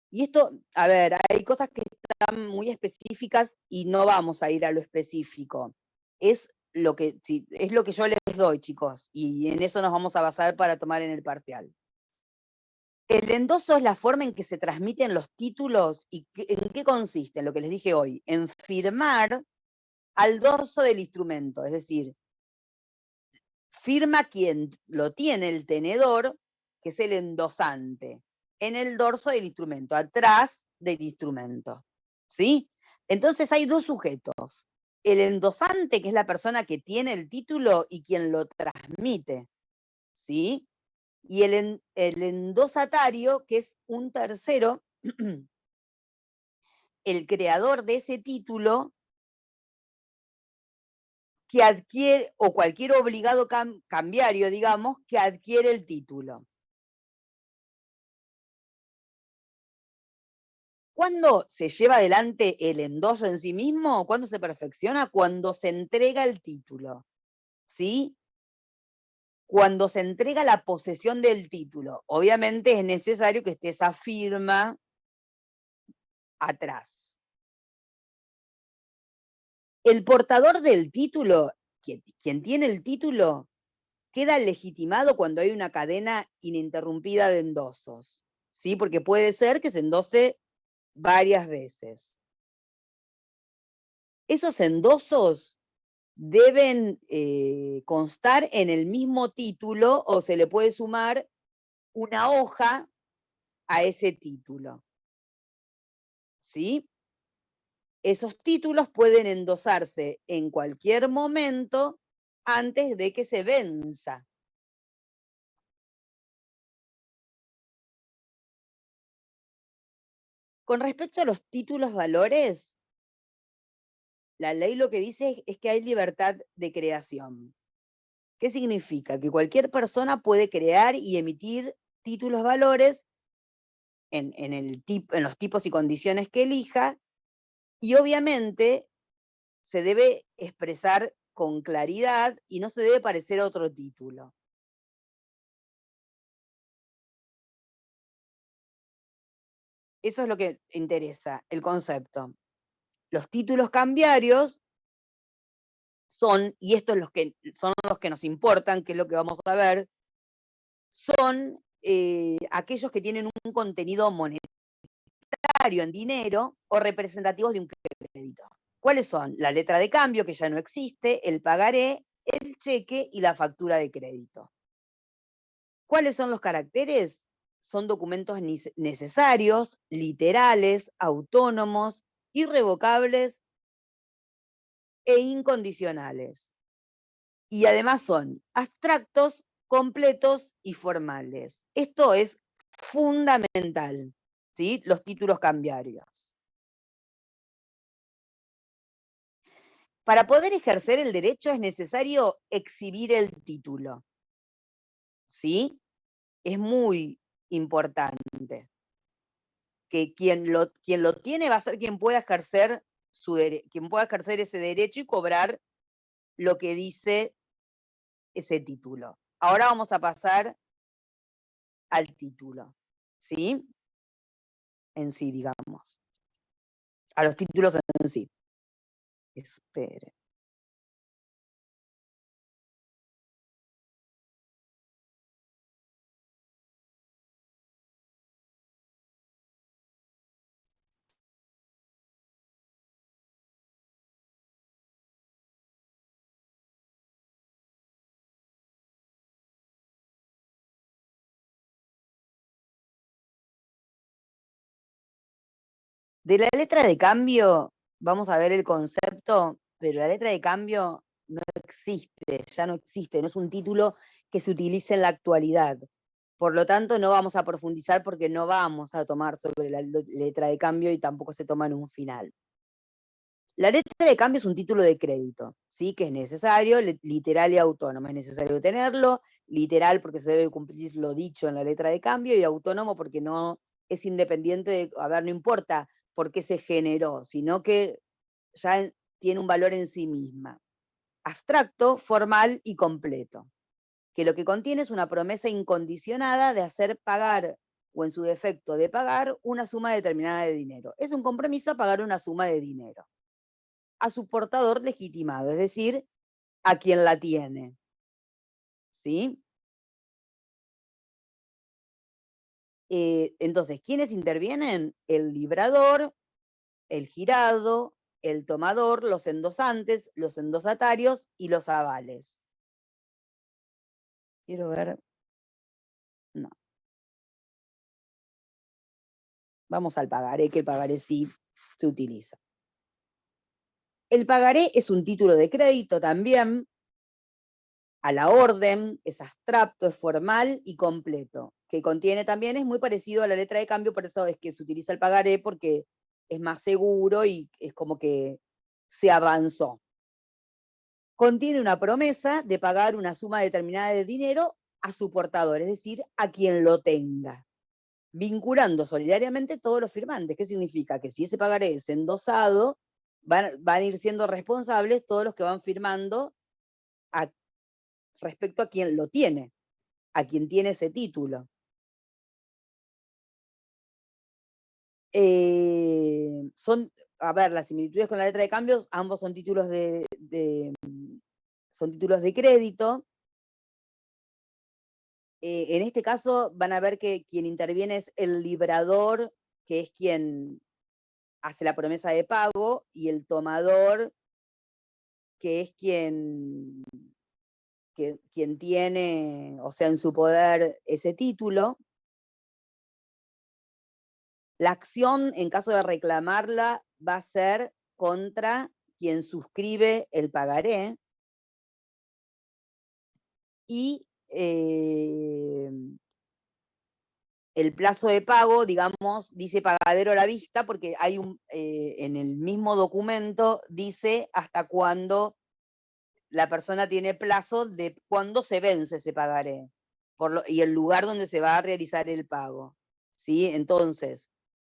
y esto, a ver, hay cosas que están muy específicas y no vamos a ir a lo específico. Es lo que yo les doy, chicos, y en eso nos vamos a basar para tomar en el parcial. El endoso es la forma en que se transmiten los títulos y en qué consiste, en lo que les dije hoy, en firmar al dorso del instrumento, es decir, firma quien lo tiene, el tenedor, que es el endosante, en el dorso del instrumento, atrás del instrumento, ¿sí? Entonces hay dos sujetos, el endosante, que es la persona que tiene el título y quien lo transmite, ¿sí? Y el endosatario, que es un tercero, el creador de ese título, que adquiere, o cualquier obligado cambiario, digamos, que adquiere el título. ¿Cuándo se lleva adelante el endoso en sí mismo? ¿Cuándo se perfecciona? Cuando se entrega el título, ¿sí? Cuando se entrega la posesión del título. Obviamente es necesario que esté esa firma atrás. El portador del título, quien tiene el título, queda legitimado cuando hay una cadena ininterrumpida de endosos, ¿sí? Porque puede ser que se endose varias veces. Esos endosos deben constar en el mismo título o se le puede sumar una hoja a ese título, ¿sí? Esos títulos pueden endosarse en cualquier momento antes de que se venza. Con respecto a los títulos valores, la ley lo que dice es que hay libertad de creación. ¿Qué significa? Que cualquier persona puede crear y emitir títulos valores en los tipos y condiciones que elija, y obviamente se debe expresar con claridad y no se debe parecer a otro título. Eso es lo que interesa, el concepto. Los títulos cambiarios son, y estos son los que nos importan, que es lo que vamos a ver, son aquellos que tienen un contenido monetario en dinero o representativos de un crédito. ¿Cuáles son? La letra de cambio, que ya no existe, el pagaré, el cheque y la factura de crédito. ¿Cuáles son los caracteres? Son documentos necesarios, literales, autónomos, irrevocables e incondicionales. Y además son abstractos, completos y formales. Esto es fundamental, ¿sí? Los títulos cambiarios. Para poder ejercer el derecho es necesario exhibir el título, ¿sí? Es muy importante que quien lo tiene va a ser quien pueda ejercer ese derecho y cobrar lo que dice ese título. Ahora vamos a pasar al título, ¿sí? En sí, digamos. A los títulos en sí. Espere. De la letra de cambio, vamos a ver el concepto, pero la letra de cambio no existe, ya no existe, no es un título que se utilice en la actualidad. Por lo tanto, no vamos a profundizar porque no vamos a tomar sobre la letra de cambio y tampoco se toma en un final. La letra de cambio es un título de crédito, ¿sí? Que es necesario, literal y autónomo. Es necesario tenerlo, literal porque se debe cumplir lo dicho en la letra de cambio, y autónomo porque no es independiente de, no importa por qué se generó, sino que ya tiene un valor en sí misma. Abstracto, formal y completo. Que lo que contiene es una promesa incondicionada de hacer pagar, o en su defecto de pagar, una suma determinada de dinero. Es un compromiso a pagar una suma de dinero a su portador legitimado, es decir, a quien la tiene. ¿Sí? Entonces, ¿quiénes intervienen? El librador, el girado, el tomador, los endosantes, los endosatarios y los avales. Quiero ver. No. Vamos al pagaré, que el pagaré sí se utiliza. El pagaré es un título de crédito también, a la orden, es abstracto, es formal y completo, que contiene también, es muy parecido a la letra de cambio, por eso es que se utiliza el pagaré, porque es más seguro y es como que se avanzó. Contiene una promesa de pagar una suma determinada de dinero a su portador, es decir, a quien lo tenga. vinculando solidariamente todos los firmantes. ¿Qué significa? Que si ese pagaré es endosado, van a ir siendo responsables todos los que van firmando respecto a quien lo tiene, a quien tiene ese título. A ver, las similitudes con la letra de cambios, ambos son títulos son títulos de crédito. En este caso van a ver que quien interviene es el librador, que es quien hace la promesa de pago, y el tomador, que es quien tiene, o sea, en su poder ese título. La acción, en caso de reclamarla, va a ser contra quien suscribe el pagaré. Y el plazo de pago, digamos, dice pagadero a la vista, porque hay en el mismo documento dice hasta cuándo la persona tiene plazo de cuándo se vence ese pagaré, y el lugar donde se va a realizar el pago, ¿sí? Entonces,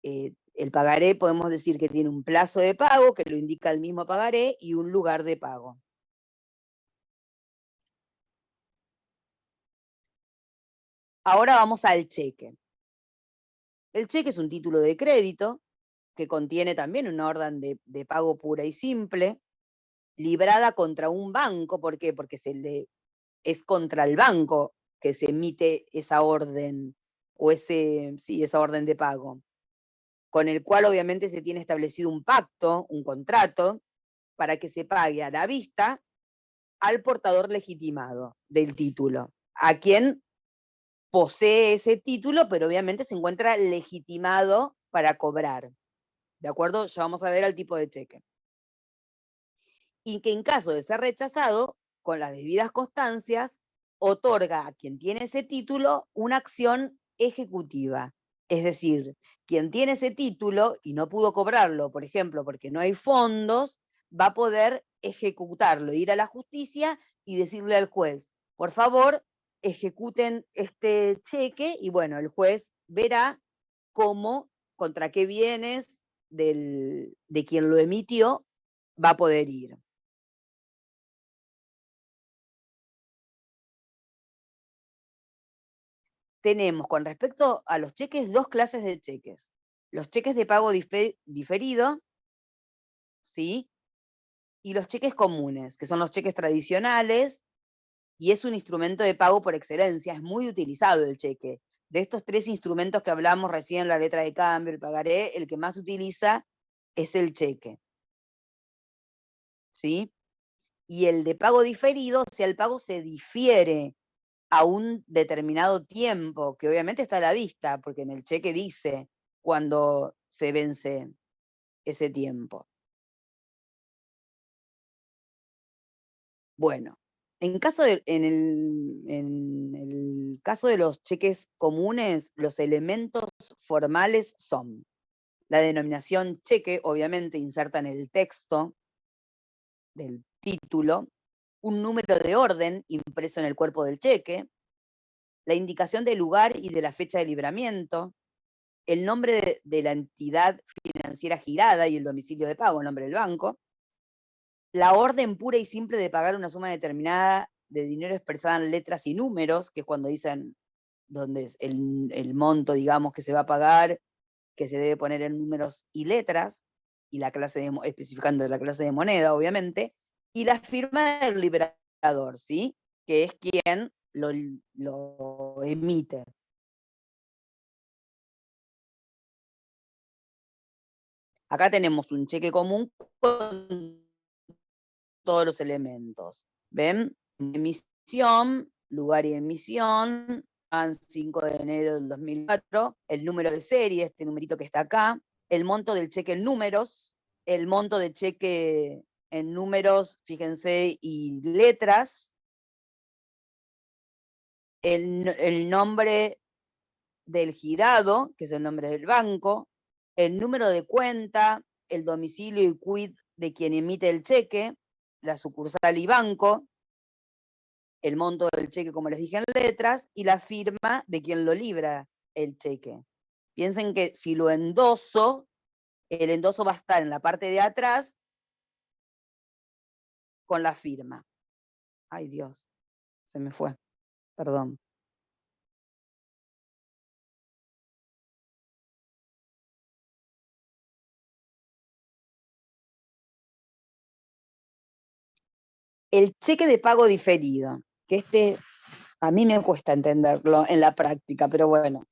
el pagaré podemos decir que tiene un plazo de pago, que lo indica el mismo pagaré, y un lugar de pago. Ahora vamos al cheque. El cheque es un título de crédito que contiene también una orden de pago pura y simple, librada contra un banco. ¿Por qué? Porque es contra el banco que se emite esa orden, o esa orden de pago, con el cual obviamente se tiene establecido un pacto, un contrato, para que se pague a la vista al portador legitimado del título, a quien posee ese título, pero obviamente se encuentra legitimado para cobrar. ¿De acuerdo? Ya vamos a ver el tipo de cheque. Y que en caso de ser rechazado, con las debidas constancias, otorga a quien tiene ese título una acción ejecutiva. Es decir, quien tiene ese título y no pudo cobrarlo, por ejemplo, porque no hay fondos, va a poder ejecutarlo, ir a la justicia y decirle al juez, por favor, ejecuten este cheque, y bueno, el juez verá cómo, contra qué bienes de quien lo emitió va a poder ir. Tenemos con respecto a los cheques dos clases de cheques. Los cheques de pago diferido, ¿sí? Y los cheques comunes, que son los cheques tradicionales, y es un instrumento de pago por excelencia, es muy utilizado el cheque. De estos tres instrumentos que hablamos recién, la letra de cambio, el pagaré, el que más utiliza es el cheque, ¿sí? Y el de pago diferido, o sea, el pago se difiere a un determinado tiempo, que obviamente está a la vista, porque en el cheque dice cuándo se vence ese tiempo. Bueno, en el caso de los cheques comunes, los elementos formales son la denominación cheque, obviamente inserta en el texto del título, un número de orden impreso en el cuerpo del cheque, la indicación del lugar y de la fecha de libramiento, el nombre de la entidad financiera girada y el domicilio de pago, el nombre del banco, la orden pura y simple de pagar una suma determinada de dinero expresada en letras y números, que es cuando dicen dónde es el monto, digamos, que se va a pagar, que se debe poner en números y letras, y especificando la clase de moneda, obviamente, y la firma del liberador, ¿sí? Que es quien lo emite. Acá tenemos un cheque común con todos los elementos. ¿Ven? Emisión, lugar y emisión, 5 de enero del 2004, el número de serie, este numerito que está acá, el monto del cheque en números, el monto del cheque en números, fíjense, y letras, el nombre del girado, que es el nombre del banco, el número de cuenta, el domicilio y quit de quien emite el cheque, la sucursal y banco, el monto del cheque, como les dije, en letras, y la firma de quien lo libra el cheque. Piensen que si lo endoso, el endoso va a estar en la parte de atrás con la firma. Ay, Dios, se me fue, perdón. El cheque de pago diferido, que a mí me cuesta entenderlo en la práctica, pero bueno,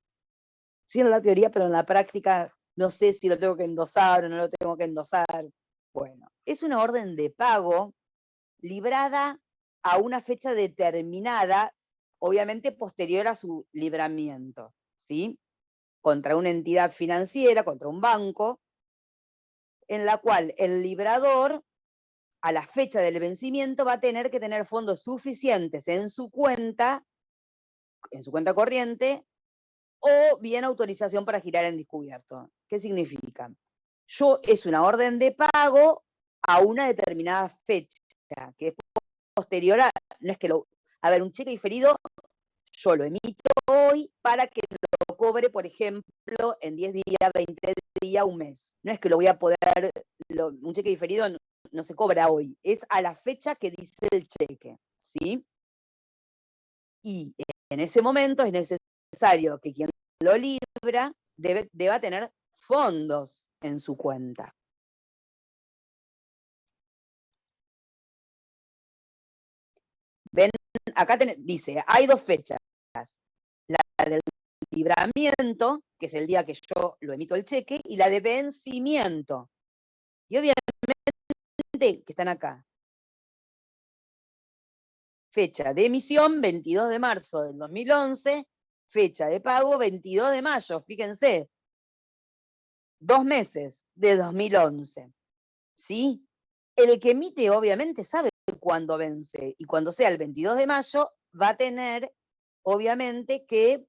sí en la teoría, pero en la práctica no sé si lo tengo que endosar o no lo tengo que endosar. Bueno, es una orden de pago librada a una fecha determinada, obviamente posterior a su libramiento, ¿sí? Contra una entidad financiera, contra un banco, en la cual el librador, a la fecha del vencimiento, va a tener que tener fondos suficientes en su cuenta corriente, o bien autorización para girar en descubierto. ¿Qué significa? Es una orden de pago a una determinada fecha, que es posterior a, no es que un cheque diferido, yo lo emito hoy para que lo cobre, por ejemplo, en 10 días, 20 días, un mes. No es que lo voy a poder, un cheque diferido no se cobra hoy, es a la fecha que dice el cheque, ¿sí? Y en ese momento es necesario que quien lo libra deba tener fondos en su cuenta. Ven, acá dice, hay dos fechas. La del libramiento, que es el día que yo lo emito el cheque, y la de vencimiento. Y obviamente que están acá. Fecha de emisión, 22 de marzo del 2011, fecha de pago, 22 de mayo, fíjense. 2 meses de 2011. ¿Sí? El que emite obviamente sabe cuándo vence, y cuando sea el 22 de mayo va a tener obviamente que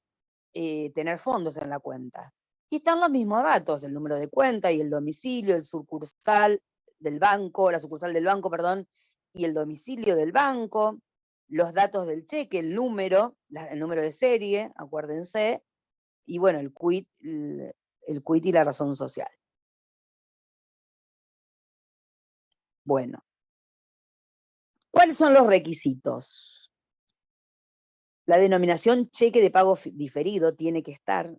tener fondos en la cuenta. Y están los mismos datos, el número de cuenta y el domicilio, el sucursal del banco, la sucursal del banco, perdón, y el domicilio del banco, los datos del cheque, el número de serie, acuérdense, y bueno, el quit y la razón social. Bueno, ¿cuáles son los requisitos? La denominación cheque de pago diferido tiene que estar,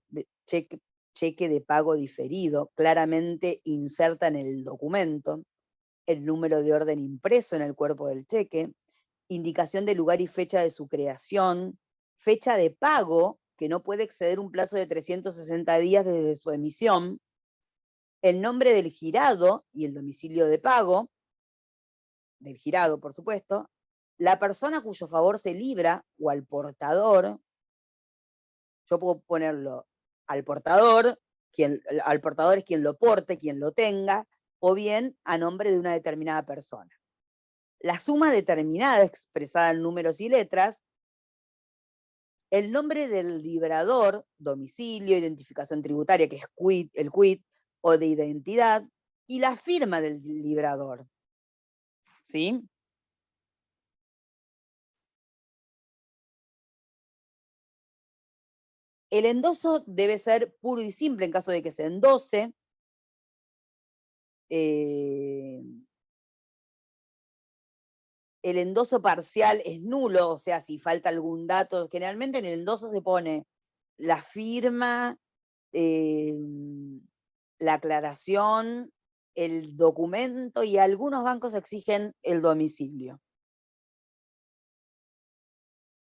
cheque de pago diferido, claramente inserta en el documento, el número de orden impreso en el cuerpo del cheque, indicación de lugar y fecha de su creación, fecha de pago, que no puede exceder un plazo de 360 días desde su emisión, el nombre del girado y el domicilio de pago, del girado, por supuesto, la persona a cuyo favor se libra o al portador. Yo puedo ponerlo al portador es quien lo porte, quien lo tenga, o bien a nombre de una determinada persona. La suma determinada expresada en números y letras, el nombre del librador, domicilio, identificación tributaria, que es el quit, o de identidad, y la firma del librador. ¿Sí? El endoso debe ser puro y simple en caso de que se endose. El endoso parcial es nulo, o sea, si falta algún dato. Generalmente en el endoso se pone la firma, la aclaración, el documento, y algunos bancos exigen el domicilio.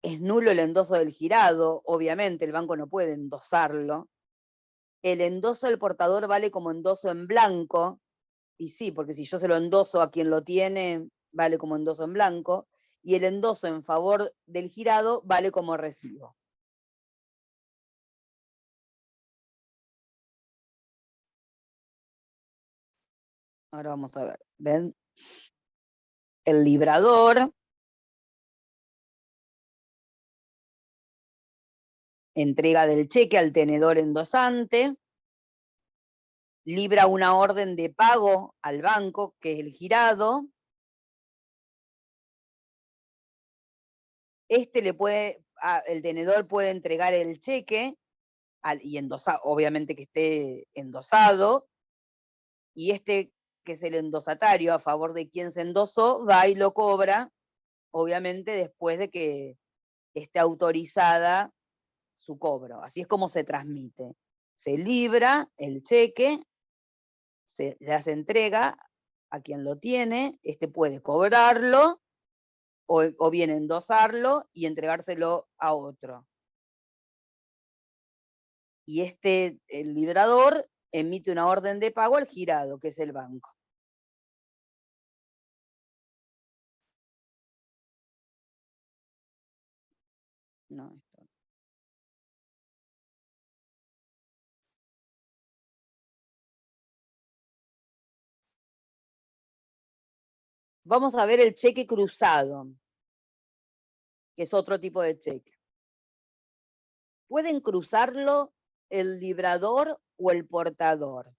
Es nulo el endoso del girado, obviamente el banco no puede endosarlo. El endoso del portador vale como endoso en blanco, y sí, porque si yo se lo endoso a quien lo tiene, vale como endoso en blanco, y el endoso en favor del girado vale como recibo. Ahora vamos a ver, ¿ven? El librador entrega del cheque al tenedor endosante, libra una orden de pago al banco, que es el girado. El tenedor puede entregar el cheque y obviamente que esté endosado, y este que es el endosatario a favor de quien se endosó, va y lo cobra, obviamente después de que esté autorizada su cobro. Así es como se transmite. Se libra el cheque, se entrega a quien lo tiene, este puede cobrarlo, o bien endosarlo y entregárselo a otro. Y el librador emite una orden de pago al girado, que es el banco. No, esto. Vamos a ver el cheque cruzado, que es otro tipo de cheque. Pueden cruzarlo el librador o el portador.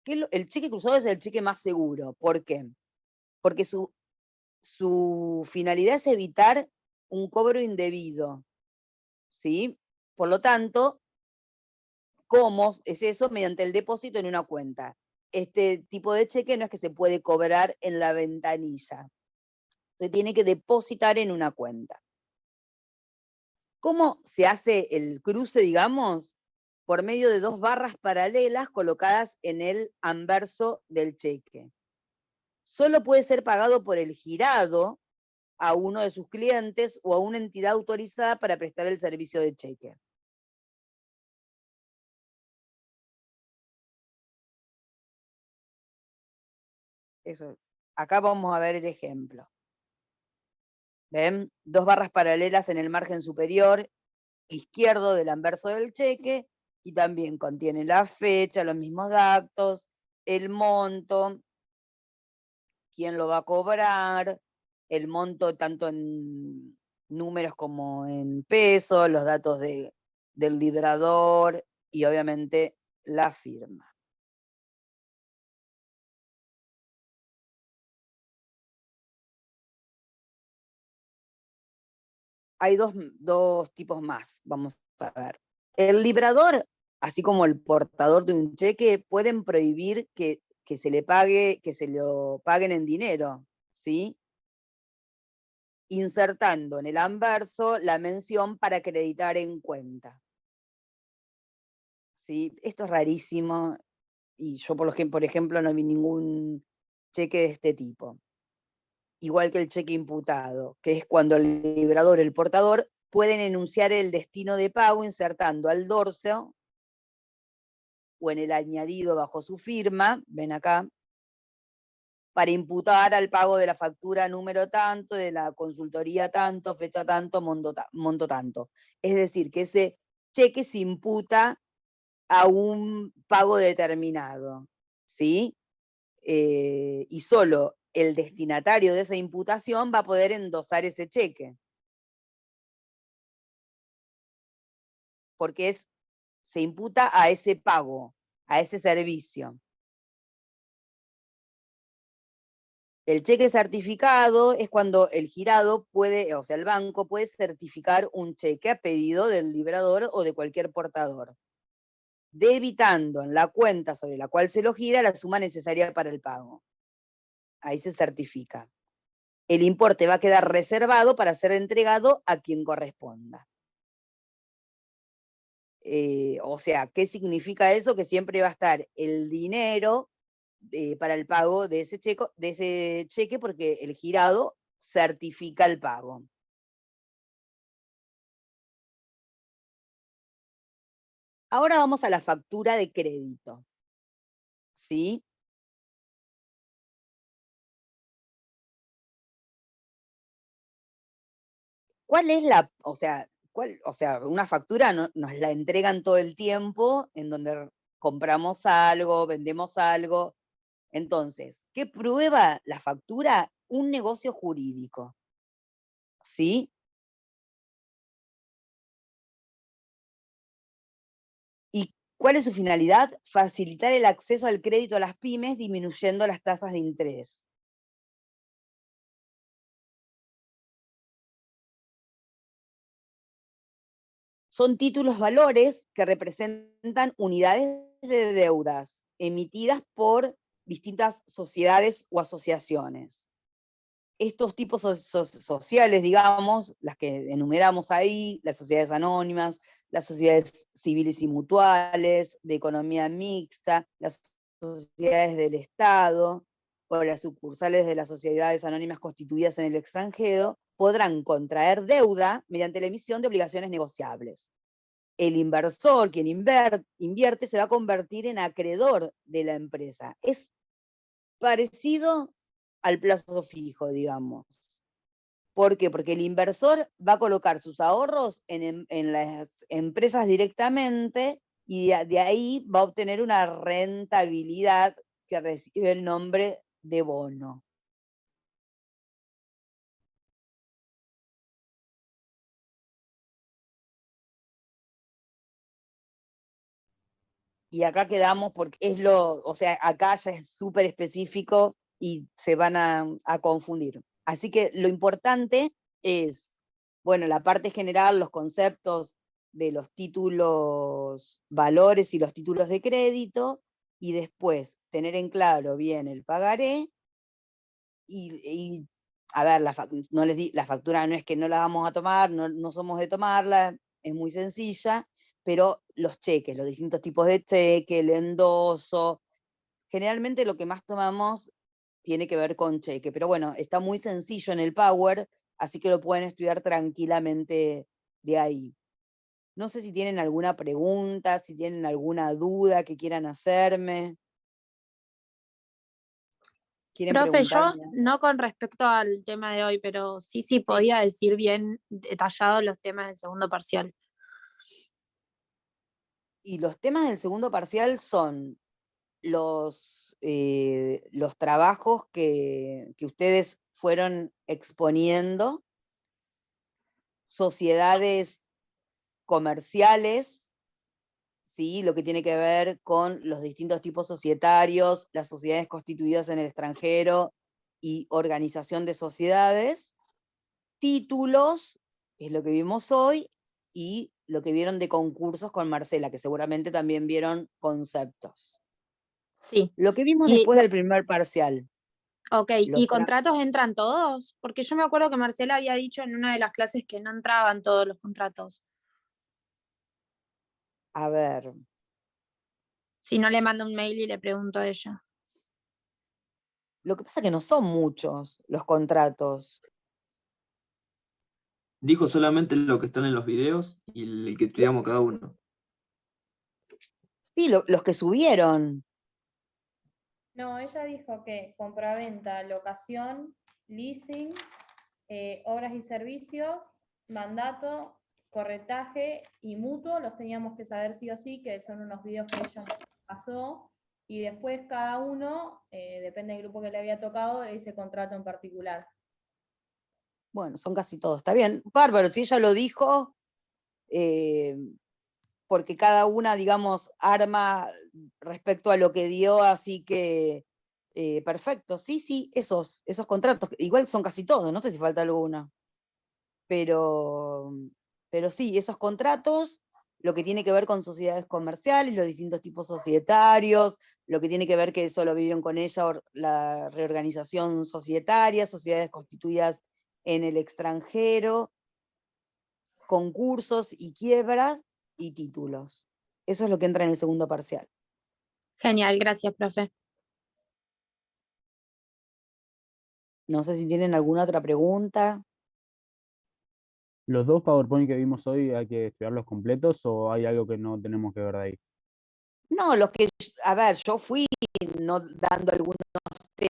El cheque cruzado es el cheque más seguro. ¿Por qué? Porque su finalidad es evitar un cobro indebido, ¿sí? Por lo tanto, ¿cómo es eso? Mediante el depósito en una cuenta. Este tipo de cheque no es que se puede cobrar en la ventanilla. Se tiene que depositar en una cuenta. ¿Cómo se hace el cruce, digamos? Por medio de 2 barras paralelas colocadas en el anverso del cheque. Solo puede ser pagado por el girado a uno de sus clientes o a una entidad autorizada para prestar el servicio de cheque. Eso. Acá vamos a ver el ejemplo. ¿Ven? 2 barras paralelas en el margen superior izquierdo del anverso del cheque, y también contiene la fecha, los mismos datos, el monto, quién lo va a cobrar, el monto tanto en números como en pesos, los datos del librador y obviamente la firma. Hay dos tipos más, vamos a ver. El librador, así como el portador de un cheque, pueden prohibir que se lo paguen en dinero, ¿sí? Insertando en el anverso la mención para acreditar en cuenta. ¿Sí? Esto es rarísimo, y yo por ejemplo no vi ningún cheque de este tipo. Igual que el cheque imputado, que es cuando el librador o el portador pueden enunciar el destino de pago insertando al dorso o en el añadido bajo su firma, ven acá, para imputar al pago de la factura número tanto, de la consultoría tanto, fecha tanto, monto tanto. Es decir, que ese cheque se imputa a un pago determinado, ¿sí? Y solo el destinatario de esa imputación va a poder endosar ese cheque. Porque se imputa a ese pago, a ese servicio. El cheque certificado es cuando el girado puede, o sea, el banco puede certificar un cheque a pedido del librador o de cualquier portador, debitando en la cuenta sobre la cual se lo gira la suma necesaria para el pago. Ahí se certifica. El importe va a quedar reservado para ser entregado a quien corresponda. O sea, ¿qué significa eso? Que siempre va a estar el dinero para el pago de ese cheque, porque el girado certifica el pago. Ahora vamos a la factura de crédito. ¿Sí? ¿Cuál es una factura nos la entregan todo el tiempo, en donde compramos algo, vendemos algo. Entonces, ¿qué prueba la factura? Un negocio jurídico. ¿Sí? ¿Y cuál es su finalidad? Facilitar el acceso al crédito a las pymes, disminuyendo las tasas de interés. son títulos valores que representan unidades de deudas emitidas por distintas sociedades o asociaciones. Estos tipos sociales, digamos, las que enumeramos ahí, las sociedades anónimas, las sociedades civiles y mutuales, de economía mixta, las sociedades del Estado, o las sucursales de las sociedades anónimas constituidas en el extranjero, podrán contraer deuda mediante la emisión de obligaciones negociables. El inversor, quien invierte, se va a convertir en acreedor de la empresa. Es parecido al plazo fijo, digamos. ¿Por qué? Porque el inversor va a colocar sus ahorros en las empresas directamente y de ahí va a obtener una rentabilidad que recibe el nombre de bono. Y acá quedamos porque o sea, acá ya es súper específico y se van a confundir. Así que lo importante es, bueno, la parte general, los conceptos de los títulos valores y los títulos de crédito, y después tener en claro bien el pagaré, y a ver, la factura no es que no la vamos a tomar, no somos de tomarla, es muy sencilla, pero los cheques, los distintos tipos de cheque, el endoso, generalmente lo que más tomamos tiene que ver con cheque, pero bueno, está muy sencillo en el Power, así que lo pueden estudiar tranquilamente de ahí. No sé si tienen alguna pregunta, si tienen alguna duda que quieran hacerme. ¿Quieren Profe, yo preguntarme? no con respecto al tema de hoy, pero sí podía decir bien detallado los temas del segundo parcial. Y los temas del segundo parcial son los trabajos que ustedes fueron exponiendo, sociedades comerciales, ¿sí? Lo que tiene que ver con los distintos tipos societarios, las sociedades constituidas en el extranjero y organización de sociedades, títulos, que es lo que vimos hoy, y lo que vieron de concursos con Marcela, que seguramente también vieron conceptos. Sí. Lo que vimos Y, después del primer parcial. ok, Los ¿y contratos entran todos? Porque yo me acuerdo que Marcela había dicho en una de las clases que no entraban todos los contratos. A ver, Si no, le mando un mail y le pregunto a ella. lo que pasa es que no son muchos los contratos. Dijo solamente lo que están en los videos y el que estudiamos cada uno. Sí, los que subieron. No, ella dijo que compraventa, locación, leasing, obras y servicios, mandato, corretaje y mutuo, los teníamos que saber sí o sí, que son unos videos que ella pasó, y después cada uno, depende del grupo que le había tocado, ese contrato en particular. Bueno, son casi todos. Está bien, bárbaro, si ella lo dijo, porque cada una, digamos, arma respecto a lo que dio, así que perfecto. Sí, esos contratos, igual son casi todos, no sé si falta alguno. Pero sí, esos contratos, lo que tiene que ver con sociedades comerciales, los distintos tipos societarios, lo que tiene que ver que eso lo vivieron con ella, la reorganización societaria, sociedades constituidas en el extranjero, concursos y quiebras y títulos. Eso es lo que entra en el segundo parcial. Genial, gracias, profe. No sé si tienen alguna otra pregunta. ¿Los dos PowerPoint que vimos hoy hay que estudiarlos completos o hay algo que no tenemos que ver de ahí? No, a ver, yo fui dando algunos temas.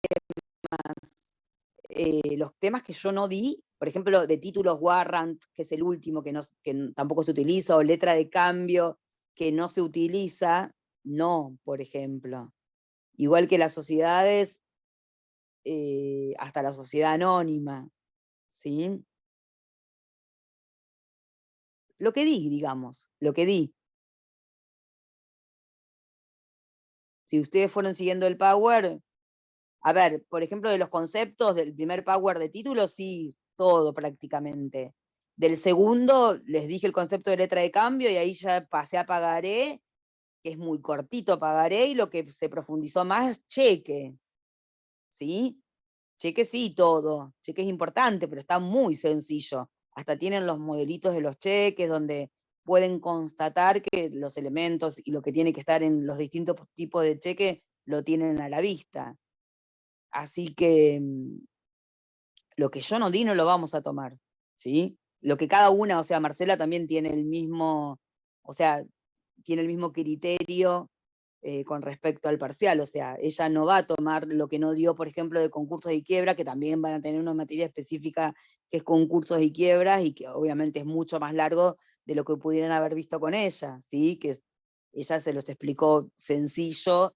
Los temas que yo no di, por ejemplo, de títulos warrant, que es el último que tampoco se utiliza, o letra de cambio, que no se utiliza, no, por ejemplo. Igual que las sociedades, hasta la sociedad anónima, ¿sí? Lo que di, digamos, lo que di. Si ustedes fueron siguiendo el Power, a ver, por ejemplo, de los conceptos del primer Power de títulos, sí, todo prácticamente. Del segundo les dije el concepto de letra de cambio y ahí ya pasé a pagaré, que es muy cortito pagaré, y lo que se profundizó más es cheque, ¿sí? Cheque sí, todo. Cheque es importante, pero está muy sencillo. Hasta tienen los modelitos de los cheques donde pueden constatar que los elementos y lo que tiene que estar en los distintos tipos de cheque lo tienen a la vista. Así que lo que yo no di no lo vamos a tomar, ¿sí? Lo que cada una, o sea, Marcela también tiene el mismo, o sea, tiene el mismo criterio con respecto al parcial, o sea, ella no va a tomar lo que no dio, por ejemplo, de concursos y quiebra, que también van a tener una materia específica que es concursos y quiebras, y que obviamente es mucho más largo de lo que pudieran haber visto con ella, ¿sí? Que ella se los explicó sencillo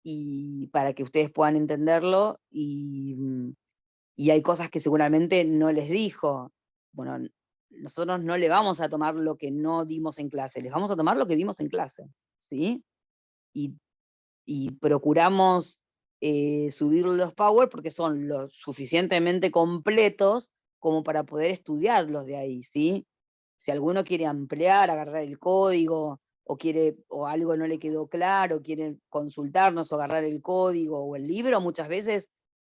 y para que ustedes puedan entenderlo, y hay cosas que seguramente no les dijo. Bueno, nosotros no le vamos a tomar lo que no dimos en clase, les vamos a tomar lo que dimos en clase, ¿sí? Y procuramos subir los Power porque son lo suficientemente completos como para poder estudiarlos de ahí, ¿sí? Si alguno quiere ampliar, agarrar el código, o algo no le quedó claro, quiere consultarnos o agarrar el código o el libro, muchas veces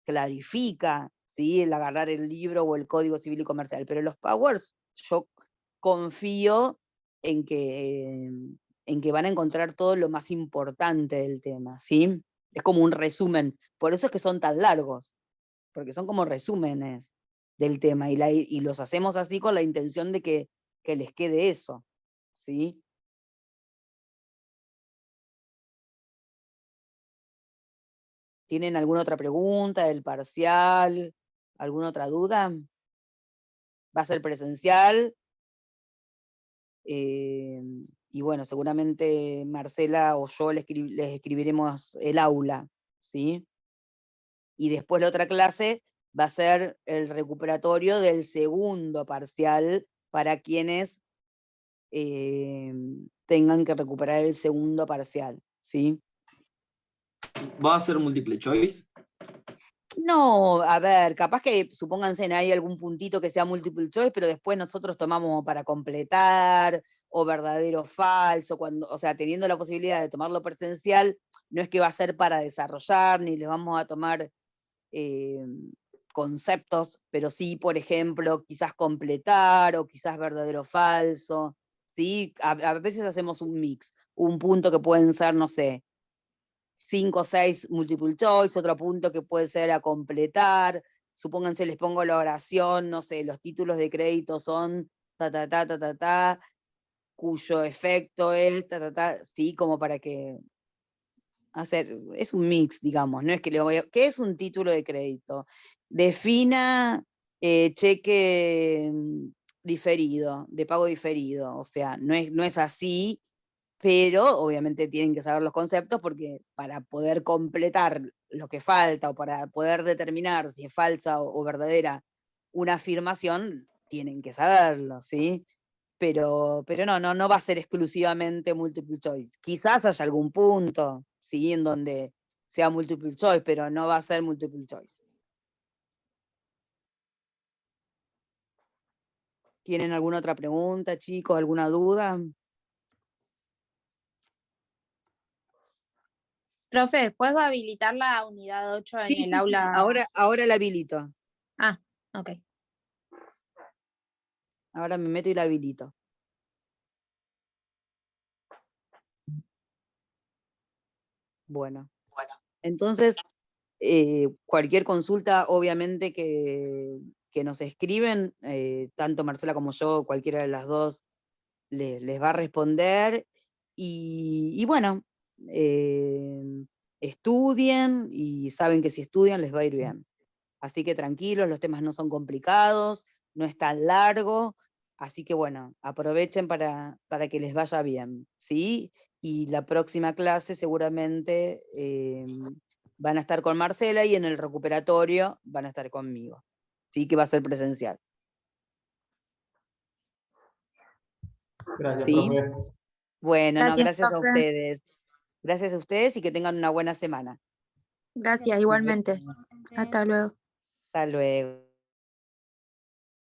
clarifica, ¿sí? El agarrar el libro o el Código Civil y Comercial, pero los Powers yo confío en que van a encontrar todo lo más importante del tema, ¿sí? Es como un resumen, por eso es que son tan largos, porque son como resúmenes del tema, y los hacemos así con la intención de que les quede eso, ¿sí? ¿Tienen alguna otra pregunta del parcial? ¿Alguna otra duda? Va a ser presencial. Y bueno, seguramente Marcela o yo les escribiremos el aula, ¿sí? Y después la otra clase va a ser el recuperatorio del segundo parcial para quienes tengan que recuperar el segundo parcial, ¿sí? ¿Va a ser múltiple choice? No, a ver, capaz que supónganse en ahí algún puntito que sea multiple choice, pero después nosotros tomamos para completar, o verdadero o falso, o sea, teniendo la posibilidad de tomarlo presencial, no es que va a ser para desarrollar, ni les vamos a tomar conceptos, pero sí, por ejemplo, quizás completar, o quizás verdadero o falso, ¿sí? A veces hacemos un mix, un punto que pueden ser, no sé, 5 o 6 multiple choice, otro punto que puede ser a completar, supónganse les pongo la oración, no sé, los títulos de crédito son ta, cuyo efecto es sí, como para que es un mix, digamos, no es que ¿qué es un título de crédito? Defina cheque diferido, de pago diferido, o sea, no es así, pero obviamente tienen que saber los conceptos porque para poder completar lo que falta o para poder determinar si es falsa o verdadera una afirmación, tienen que saberlo, ¿sí? Pero no va a ser exclusivamente multiple choice. Quizás haya algún punto, ¿sí? En donde sea multiple choice, pero no va a ser multiple choice. ¿Tienen alguna otra pregunta, chicos? ¿Alguna duda? Profe, ¿después va a habilitar la unidad 8 en el aula? Ahora la habilito. Ah, ok. Ahora me meto y la habilito. Bueno. Entonces, cualquier consulta, obviamente que nos escriben, tanto Marcela como yo, cualquiera de las dos, les va a responder. Y bueno, estudien y saben que si estudian les va a ir bien. Así que tranquilos, los temas no son complicados, no es tan largo, así que bueno, aprovechen para que les vaya bien, ¿sí? Y la próxima clase seguramente van a estar con Marcela y en el recuperatorio van a estar conmigo, ¿sí? Que va a ser presencial. Gracias, ¿Sí? profe. Bueno, no, gracias a profe. ustedes. Gracias a ustedes y que tengan una buena semana. Gracias, igualmente. Hasta luego. Hasta luego.